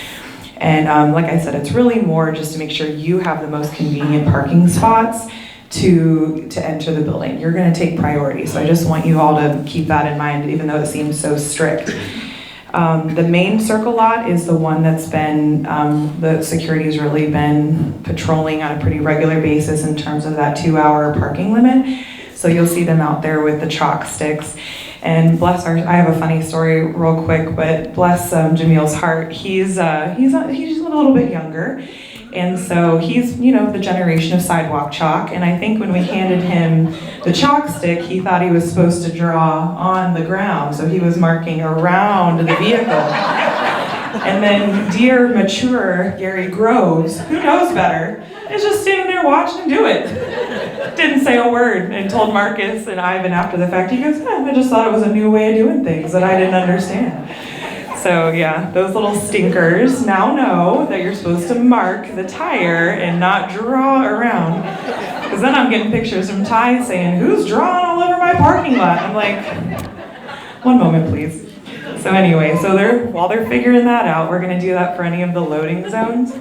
And like I said, it's really more just to make sure you have the most convenient parking spots to enter the building. You're going to take priority. So I just want you all to keep that in mind, even though it seems so strict. The main circle lot is the one that's been, the security's really been patrolling on a pretty regular basis in terms of that 2-hour parking limit. So you'll see them out there with the chalk sticks. And bless I have a funny story real quick, but bless Jamil's heart. He's a little bit younger. And so he's, the generation of sidewalk chalk. And I think when we handed him the chalk stick, he thought he was supposed to draw on the ground. So he was marking around the vehicle. And then dear, mature Gary Groves, who knows better, is just standing there watching him do it. Didn't say a word, and told Marcus and Ivan after the fact, he goes, I just thought it was a new way of doing things that I didn't understand. So yeah, those little stinkers now know that you're supposed to mark the tire and not draw around. Because then I'm getting pictures from Ty saying, who's drawing all over my parking lot? I'm like, one moment please. So anyway, while they're figuring that out, we're gonna do that for any of the loading zones.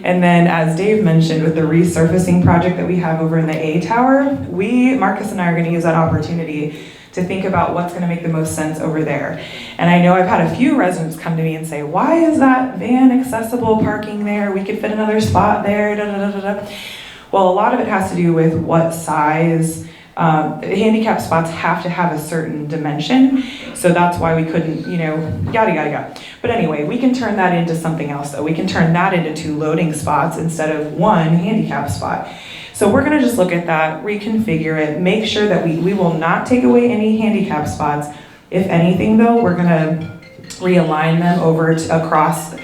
And then as Dave mentioned, with the resurfacing project that we have over in the A tower, Marcus and I are gonna use that opportunity to think about what's going to make the most sense over there. And I know I've had a few residents come to me and say, why is that van accessible parking there? We could fit another spot there, da, da, da, da, da. Well, a lot of it has to do with what size. Handicap spots have to have a certain dimension. So that's why we couldn't, yada, yada, yada. But anyway, we can turn that into something else though. We can turn that into 2 loading spots instead of 1 handicap spot. So we're going to just look at that, reconfigure it, make sure that we will not take away any handicap spots. If anything though, we're going to realign them over across,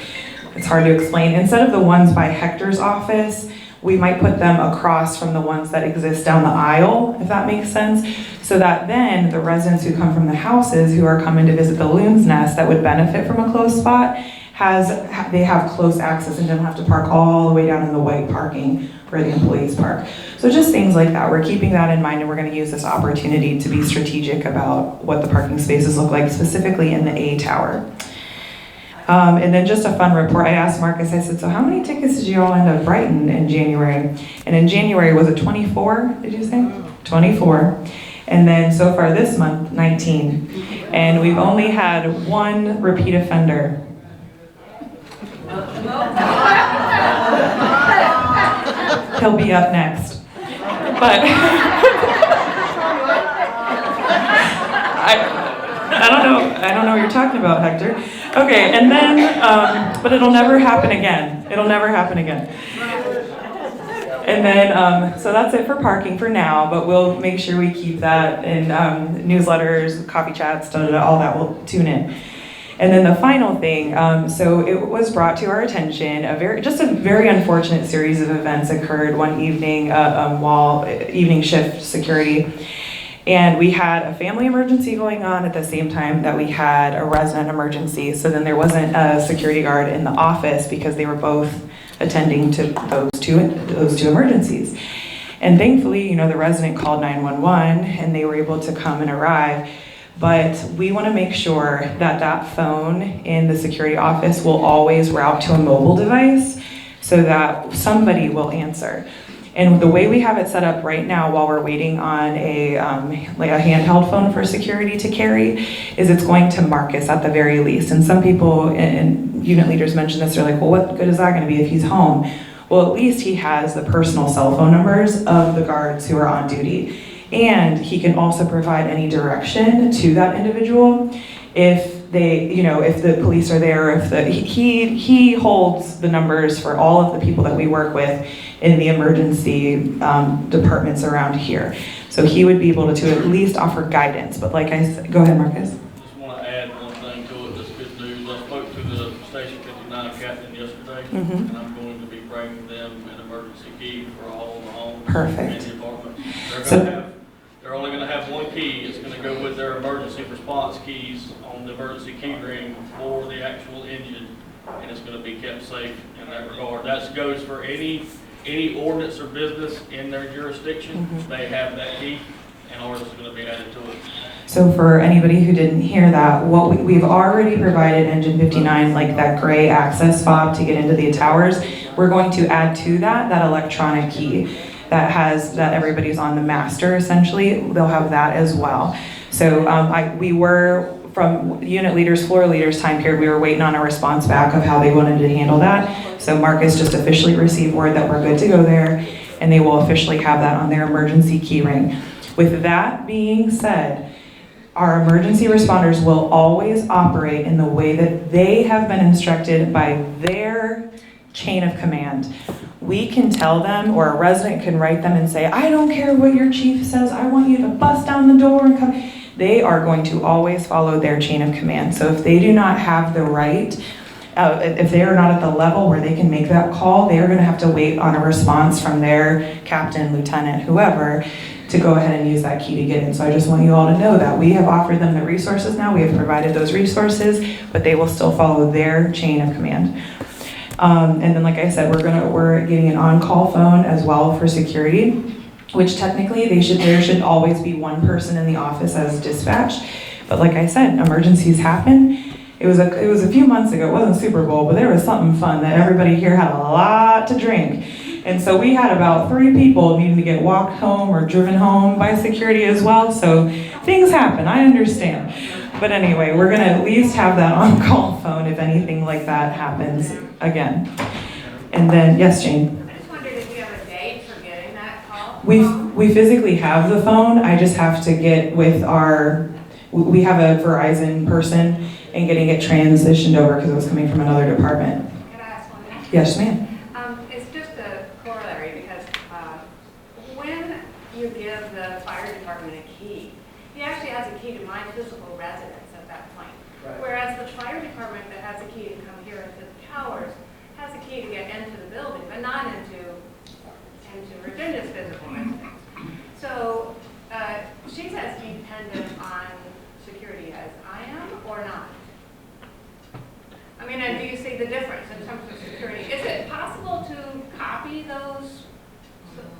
it's hard to explain. Instead of the ones by Hector's office, we might put them across from the ones that exist down the aisle, if that makes sense. So that then the residents who come from the houses who are coming to visit the Loon's Nest that would benefit from a close spot, they have close access and don't have to park all the way down in the white parking where the employees park. So just things like that. We're keeping that in mind, and we're going to use this opportunity to be strategic about what the parking spaces look like, specifically in the A tower. And then just a fun report. I asked Marcus, I said, so how many tickets did you all end up writing in January? And in January, was it 24, did you say? 24. And then so far this month, 19. And we've only had 1 repeat offender. He'll be up next. But I don't know what you're talking about, Hector. Okay, and then, but it'll never happen again. It'll never happen again. And then, so that's it for parking for now, but we'll make sure we keep that in newsletters, coffee chats, all that, we'll tune in. And then the final thing, so it was brought to our attention, just a very unfortunate series of events occurred one evening while evening shift security. And we had a family emergency going on at the same time that we had a resident emergency. So then there wasn't a security guard in the office because they were both attending to those two emergencies. And thankfully, the resident called 911 and they were able to come and arrive. But we want to make sure that that phone in the security office will always route to a mobile device so that somebody will answer. And the way we have it set up right now while we're waiting on a handheld phone for security to carry is it's going to Marcus at the very least. And some people and unit leaders mentioned this, they're like, well, what good is that going to be if he's home? Well, at least he has the personal cell phone numbers of the guards who are on duty. And he can also provide any direction to that individual if they, if the police are there, he holds the numbers for all of the people that we work with in the emergency departments around here. So he would be able to at least offer guidance. But like I said, go ahead, Marcus. Just want to add one thing to it that's good news. I spoke to the Station 59 captain yesterday, and I'm going to be bringing them an emergency key for all the homes Perfect. and the apartments. They're only going to have one key. It's going to go with their emergency response keys on the emergency key ring for the actual engine, and it's going to be kept safe in that regard. That goes for any ordinance or business in their jurisdiction. They have that key, and ours is going to be added to it. So for anybody who didn't hear that, what we've already provided Engine 59, like that gray access fob to get into the towers. We're going to add to that electronic key that everybody's on the master, essentially. They'll have that as well. So we were, from unit leaders, floor leaders time period, we were waiting on a response back of how they wanted to handle that. So Marcus just officially received word that we're good to go there, and they will officially have that on their emergency key ring. With that being said, our emergency responders will always operate in the way that they have been instructed by their chain of command. We can tell them, or a resident can write them and say, I don't care what your chief says, I want you to bust down the door and come. They are going to always follow their chain of command. So if they do not have the right, if they are not at the level where they can make that call, they are going to have to wait on a response from their captain, lieutenant, whoever, to go ahead and use that key to get in. So I just want you all to know that we have offered them the resources now, we have provided those resources, but they will still follow their chain of command. And then, like I said, we're getting an on-call phone as well for security, which technically there should always be one person in the office as dispatch. But like I said, emergencies happen. It was a few months ago. It wasn't Super Bowl, but there was something fun that everybody here had a lot to drink. And so we had about 3 people needing to get walked home or driven home by security as well. So things happen, I understand. But anyway, we're gonna at least have that on-call phone if anything like that happens again. And then, yes, Jane? I just wondered if you have a date for getting that call? We physically have the phone. I just have to get with we have a Verizon person and getting it transitioned over because it was coming from another department. Can I ask one thing? Yes, ma'am. It's just a corollary because when you give the fire department a key, he actually has a key to my physical residence at that point. Right. Whereas the fire department that has a key to come here into the towers has a key to get into the building, but not into Virginia's physical residence. So she's as dependent on security as I am, or not? I mean, and do you see the difference in terms of security? Is it possible to copy those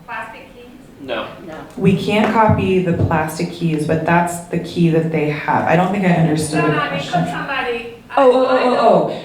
plastic keys? No. We can't copy the plastic keys, but that's the key that they have. I don't think I understood the No, I mean, question. could somebody?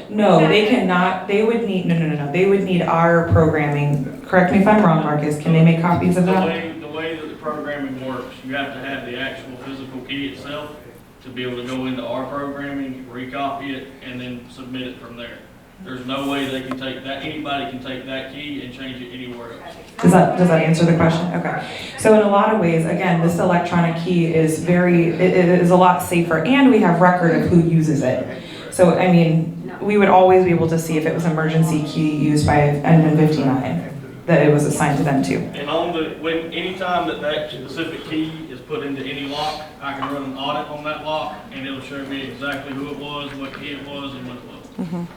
No, they cannot. They would need no. They would need our programming. Correct me if I'm wrong, Marcus. Can they make copies of that? The way that the programming works, you have to have the actual physical key itself to be able to go into our programming, recopy it, and then submit it from there. There's no way they can take that, anybody can take that key and change it anywhere else. Does that answer the question? Okay. So in a lot of ways, again, this electronic key is it is a lot safer, and we have record of who uses it. So, I mean, we would always be able to see if it was emergency key used by admin 59, that it was assigned to them too. And anytime that specific key is put into any lock, I can run an audit on that lock, and it'll show me exactly who it was, what key it was, and when it was.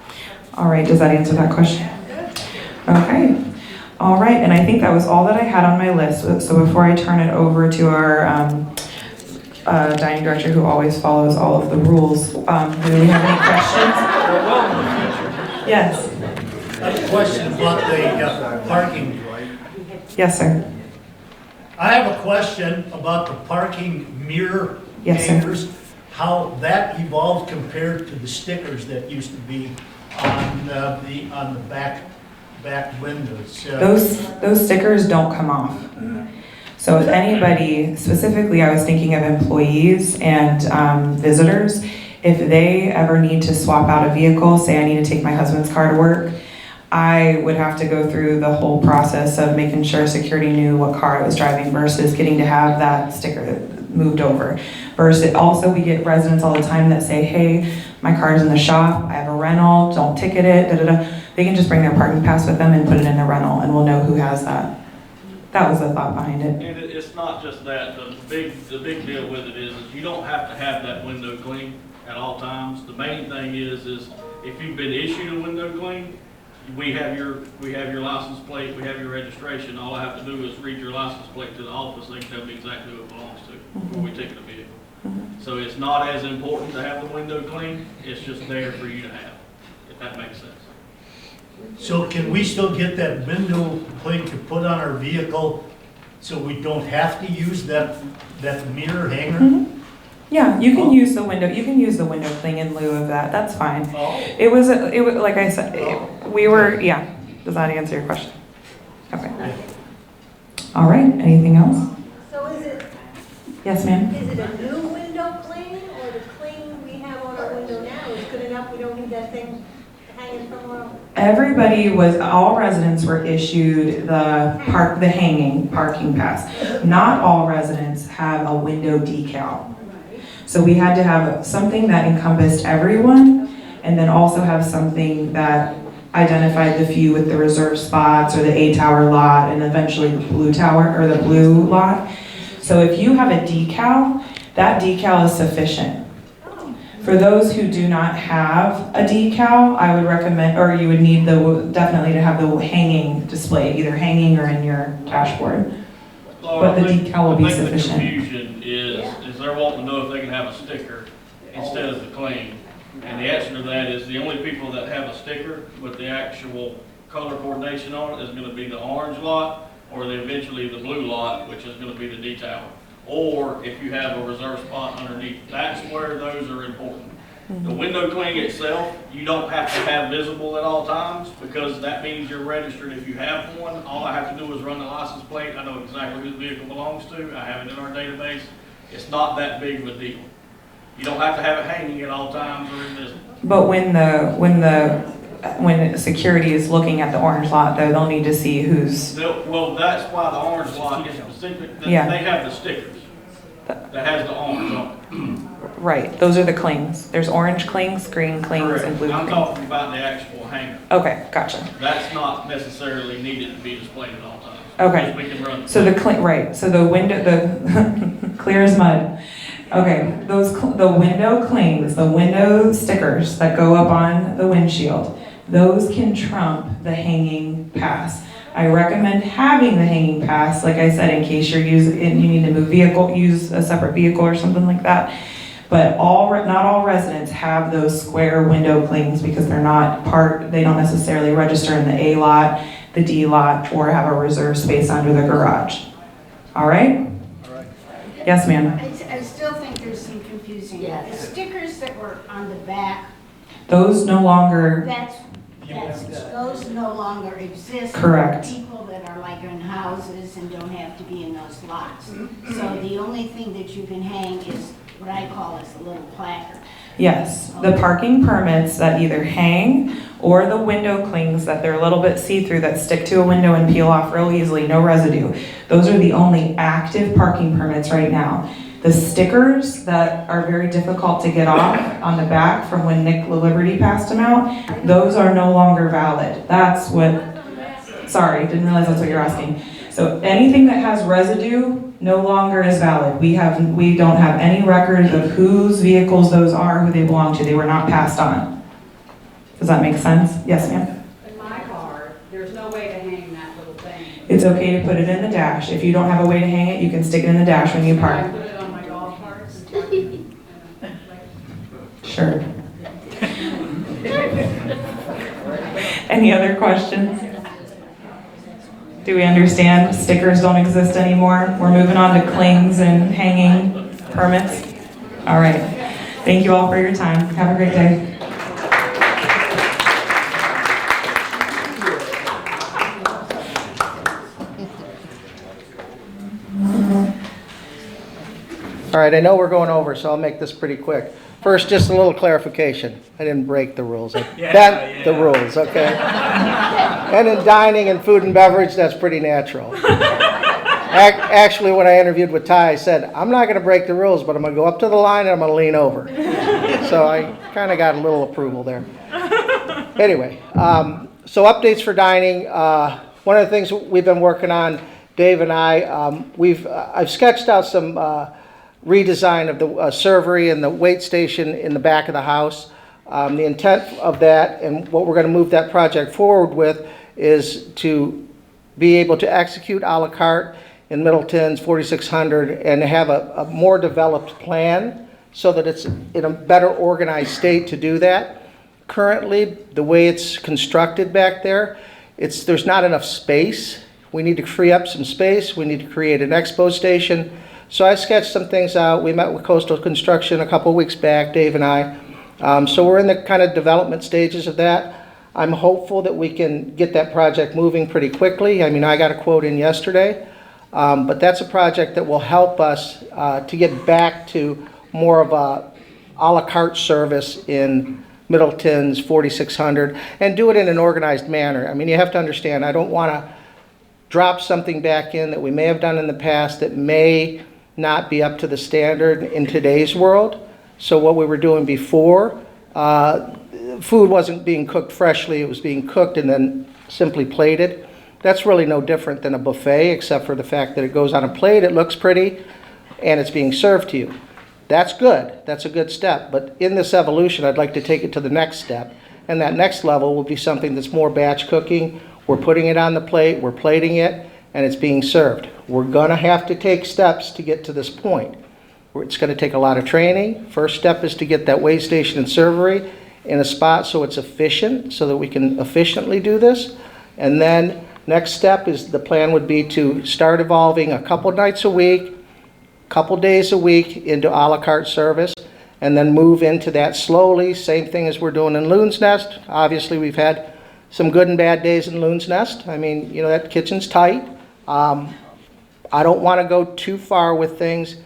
All right, does that answer that question? Okay. All right, and I think that was all that I had on my list. So before I turn it over to our dining director, who always follows all of the rules, do we have any questions? Yes. I have a question about the parking. Yes, sir. I have a question about the parking mirror Yes, sir. hangers, how that evolved compared to the stickers that used to be on the back windows. Those stickers don't come off. So if anybody, specifically I was thinking of employees and visitors, if they ever need to swap out a vehicle, say I need to take my husband's car to work, I would have to go through the whole process of making sure security knew what car I was driving versus getting to have that sticker moved over. Versus also we get residents all the time that say, hey, my car's in the shop, I have a rental, don't ticket it, da da da. They can just bring their parking pass with them and put it in the rental, and we'll know who has that. That was the thought behind it. And it's not just that, the big deal with it is you don't have to have that window clean at all times. The main thing is if you've been issued a window clean, we have your license plate, we have your registration. All I have to do is read your license plate to the office, they can tell me exactly who it belongs to before we ticket a vehicle. So it's not as important to have the window clean, it's just there for you to have, if that makes sense. So can we still get that window plate to put on our vehicle so we don't have to use that mirror hanger? Yeah, you can use the window. You can use the window thing in lieu of that. That's fine. It was like I said. Yeah. Does that answer your question? Okay. All right. Anything else? So is it? Yes, ma'am. Is it a new window clean, or the clean we have on our window now is good enough? We don't need that thing hanging somewhere else? All residents were issued the hanging parking pass. Not all residents have a window decal. So we had to have something that encompassed everyone, and then also have something that identified the few with the reserved spots or the A tower lot, and eventually the blue tower or the blue lot. So if you have a decal, that decal is sufficient. For those who do not have a decal, I would recommend, or you would need definitely to have the hanging display, either hanging or in your dashboard. But the decal will be sufficient. The confusion is they're wanting to know if they can have a sticker instead of the clean. And the answer to that is the only people that have a sticker with the actual color coordination on it is going to be the orange lot, or eventually the blue lot, which is going to be the D tower. Or if you have a reserve spot underneath, that's where those are important. The window clean itself, you don't have to have visible at all times, because that means you're registered if you have one. All I have to do is run the license plate. I know exactly who the vehicle belongs to. I have it in our database. It's not that big of a deal. You don't have to have it hanging at all times or invisible. But when security is looking at the orange lot, though, they'll need to see who's. Well, that's why the orange lot is specific. Yeah. They have the stickers that has the orange on it. Right, those are the clings. There's orange clings, green clings, and blue I'm clings. talking about the actual hanger. Okay, gotcha. That's not necessarily needed to be displayed at all times. Okay. Because we can run. So the window, the clear as mud. Okay, the window clings, the window stickers that go up on the windshield, those can trump the hanging pass. I recommend having the hanging pass, like I said, in case you need to use a separate vehicle or something like that. But not all residents have those square window clings because they're not they don't necessarily register in the A lot, the D lot, or have a reserved space under the garage. All right? Yes, ma'am. I still think there's some confusing. The stickers that were on the back, Those no longer, those no longer exist. Correct. For people that are like in houses and don't have to be in those lots. So the only thing that you can hang is what I call is a little placard. Yes, the parking permits that either hang or the window clings that they're a little bit see-through that stick to a window and peel off real easily, no residue. Those are the only active parking permits right now. The stickers that are very difficult to get off on the back from when Nick LaLiberty passed them out, those are no longer valid. That's what, sorry, didn't realize that's what you're asking. So anything that has residue no longer is valid. We don't have any record of whose vehicles those are, who they belong to. They were not passed on. Does that make sense? Yes, ma'am? In my car, there's no way to hang that little thing. It's okay to put it in the dash. If you don't have a way to hang it, you can stick it in the dash when you park. I put it on my golf carts and Sure. Any other questions? Do we understand stickers don't exist anymore? We're moving on to clings and hanging permits. All right. Thank you all for your time. Have a great day. All right, I know we're going over, so I'll make this pretty quick. First, just a little clarification. I didn't break the rules. I bent the rules, okay? And in dining and food and beverage, that's pretty natural. Actually, when I interviewed with Ty, I said, I'm not going to break the rules, but I'm going to go up to the line and I'm going to lean over. So I kind of got a little approval there. Anyway, so updates for dining. One of the things we've been working on, Dave and I, I've sketched out some redesign of the servery and the wait station in the back of the house. The intent of that and what we're going to move that project forward with is to be able to execute a la carte in Middleton's 4600 and have a more developed plan so that it's in a better organized state to do that. Currently, the way it's constructed back there, there's not enough space. We need to free up some space. We need to create an expo station. So I sketched some things out. We met with Coastal Construction a couple of weeks back, Dave and I. So we're in the kind of development stages of that. I'm hopeful that we can get that project moving pretty quickly. I mean, I got a quote in yesterday, but that's a project that will help us to get back to more of a la carte service in Middleton's 4600 and do it in an organized manner. I mean, you have to understand, I don't want to drop something back in that we may have done in the past that may not be up to the standard in today's world. So what we were doing before, food wasn't being cooked freshly, it was being cooked and then simply plated. That's really no different than a buffet, except for the fact that it goes on a plate, it looks pretty, and it's being served to you. That's good, that's a good step, but in this evolution, I'd like to take it to the next step, and that next level will be something that's more batch cooking. We're putting it on the plate, we're plating it, and it's being served. We're gonna have to take steps to get to this point. It's gonna take a lot of training. First step is to get that weigh station and servery in a spot so it's efficient, so that we can efficiently do this. And then next step is the plan would be to start evolving a couple nights a week, couple days a week into a la carte service, and then move into that slowly. Same thing as we're doing in Loon's Nest. Obviously, we've had some good and bad days in Loon's Nest. I mean, you know, that kitchen's tight. I don't want to go too far with things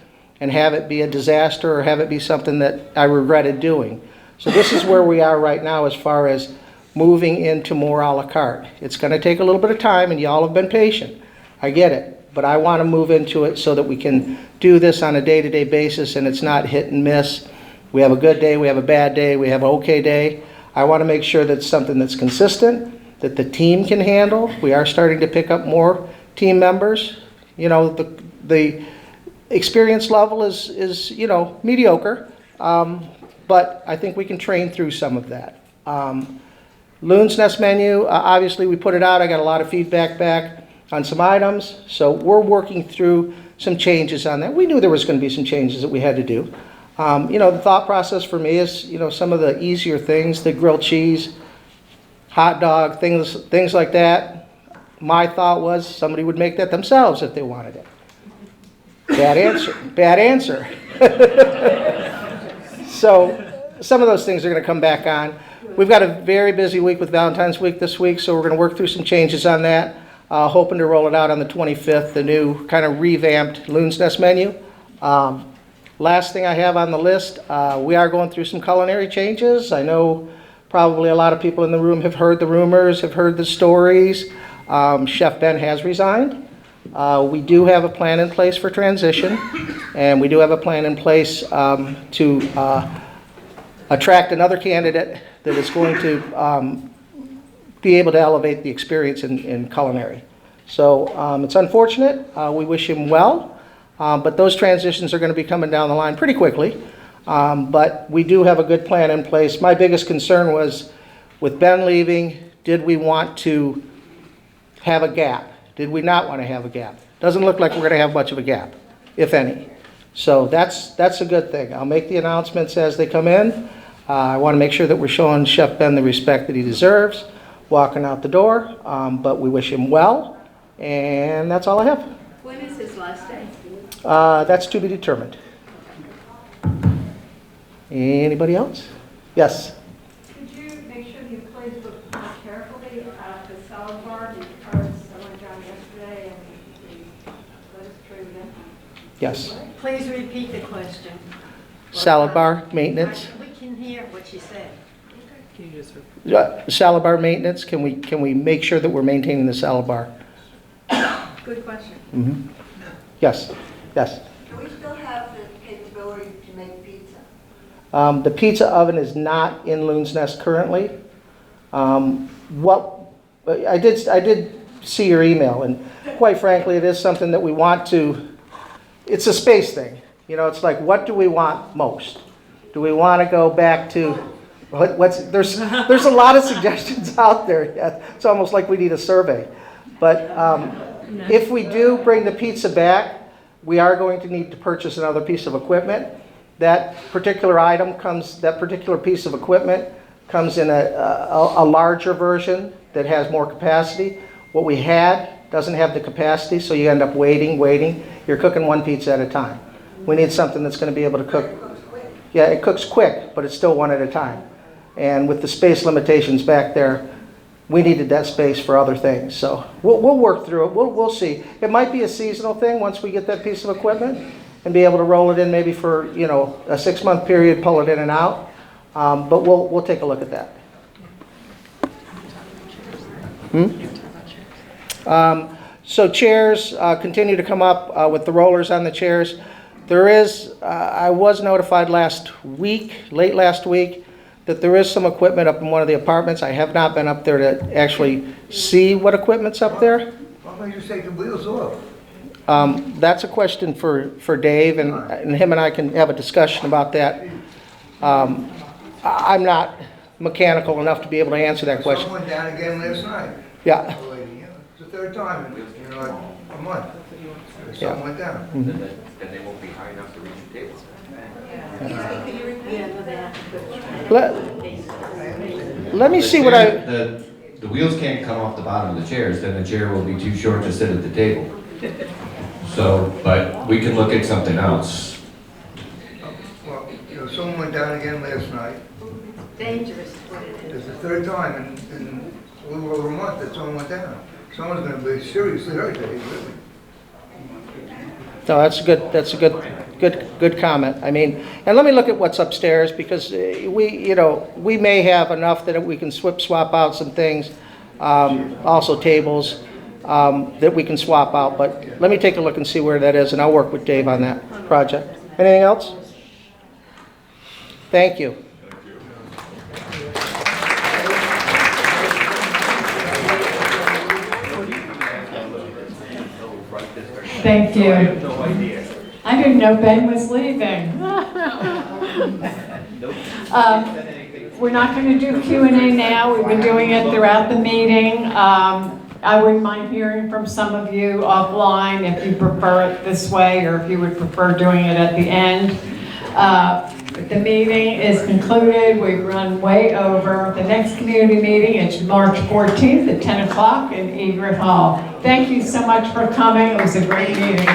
and have it be a disaster or have it be something that I regretted doing. So this is where we are right now as far as moving into more a la carte. It's going to take a little bit of time, and y'all have been patient. I get it. But I want to move into it so that we can do this on a day-to-day basis and it's not hit and miss. We have a good day, we have a bad day, we have an okay day. I want to make sure that it's something that's consistent, that the team can handle. We are starting to pick up more team members. You know, the experience level is you know, mediocre, but I think we can train through some of that. Loon's Nest menu, obviously we put it out. I got a lot of feedback back on some items, so we're working through some changes on that. We knew there was going to be some changes that we had to do. You know, the thought process for me is, you know, some of the easier things, the grilled cheese, hot dog, things like that. My thought was somebody would make that themselves if they wanted it. Bad answer. Bad answer. So some of those things are going to come back on. We've got a very busy week with Valentine's Week this week, so we're going to work through some changes on that. Hoping to roll it out on the 25th, the new kind of revamped Loon's Nest menu. Last thing I have on the list, we are going through some culinary changes. I know probably a lot of people in the room have heard the rumors, have heard the stories. Chef Ben has resigned. We do have a plan in place for transition, and we do have a plan in place to attract another candidate that is going to be able to elevate the experience in culinary. So it's unfortunate. We wish him well, but those transitions are going to be coming down the line pretty quickly. But we do have a good plan in place. My biggest concern was with Ben leaving, did we want to have a gap? Did we not want to have a gap? Doesn't look like we're going to have much of a gap, if any. So that's a good thing. I'll make the announcements as they come in. I want to make sure that we're showing Chef Ben the respect that he deserves, walking out the door, but we wish him well, and that's all I have. When is his last day? That's to be determined. Anybody else? Yes? Could you make sure you please look more carefully at the salad bar, because I went down yesterday and the lettuce tray was empty? Yes. Please repeat the question. Salad bar maintenance? We can hear what she said. Can you just Salad bar maintenance, can we make sure that we're maintaining the salad bar? Good question. Mm-hmm. Yes, yes. Do we still have the capability to make pizza? The pizza oven is not in Loon's Nest currently. I did see your email, and quite frankly, it is something that we want to, it's a space thing. You know, it's like, what do we want most? Do we want to go back to, there's a lot of suggestions out there. Yeah, it's almost like we need a survey. But if we do bring the pizza back, we are going to need to purchase another piece of equipment. That particular piece of equipment comes in a larger version that has more capacity. What we had doesn't have the capacity, so you end up waiting. You're cooking one pizza at a time. We need something that's going to be able to cook. Yeah, it cooks quick, but it's still one at a time. And with the space limitations back there, we needed that space for other things. So we'll work through it. We'll see. It might be a seasonal thing once we get that piece of equipment and be able to roll it in maybe for, a 6-month period, pull it in and out. But we'll take a look at that. So chairs continue to come up with the rollers on the chairs. There is, I was notified late last week, that there is some equipment up in one of the apartments. I have not been up there to actually see what equipment's up there. Why don't you take the wheels off? That's a question for Dave, and him and I can have a discussion about that. I'm not mechanical enough to be able to answer that question. Someone down again last night. Yeah. It's the third time in a month. Someone went down. Mm-hmm. Then they won't be high enough to reach the table. Let me see what The wheels can't come off the bottom of the chairs, then the chair will be too short to sit at the table. So, but we can look at something else. Well, someone went down again last night. Dangerous to put it in. It's the third time in a little over a month that someone went down. Someone's going to be seriously hurt there, really. No, that's a good comment. I mean, and let me look at what's upstairs, because we may have enough that we can swap out some things, also tables that we can swap out. But let me take a look and see where that is, and I'll work with Dave on that project. Anything else? Thank you. Thank you. I didn't know Ben was leaving. We're not going to do Q&A now. We've been doing it throughout the meeting. I wouldn't mind hearing from some of you offline if you prefer it this way, or if you would prefer doing it at the end. The meeting is concluded. We've run way over. The next community meeting is March 14th at 10 o'clock in Egret Hall. Thank you so much for coming. It was a great meeting.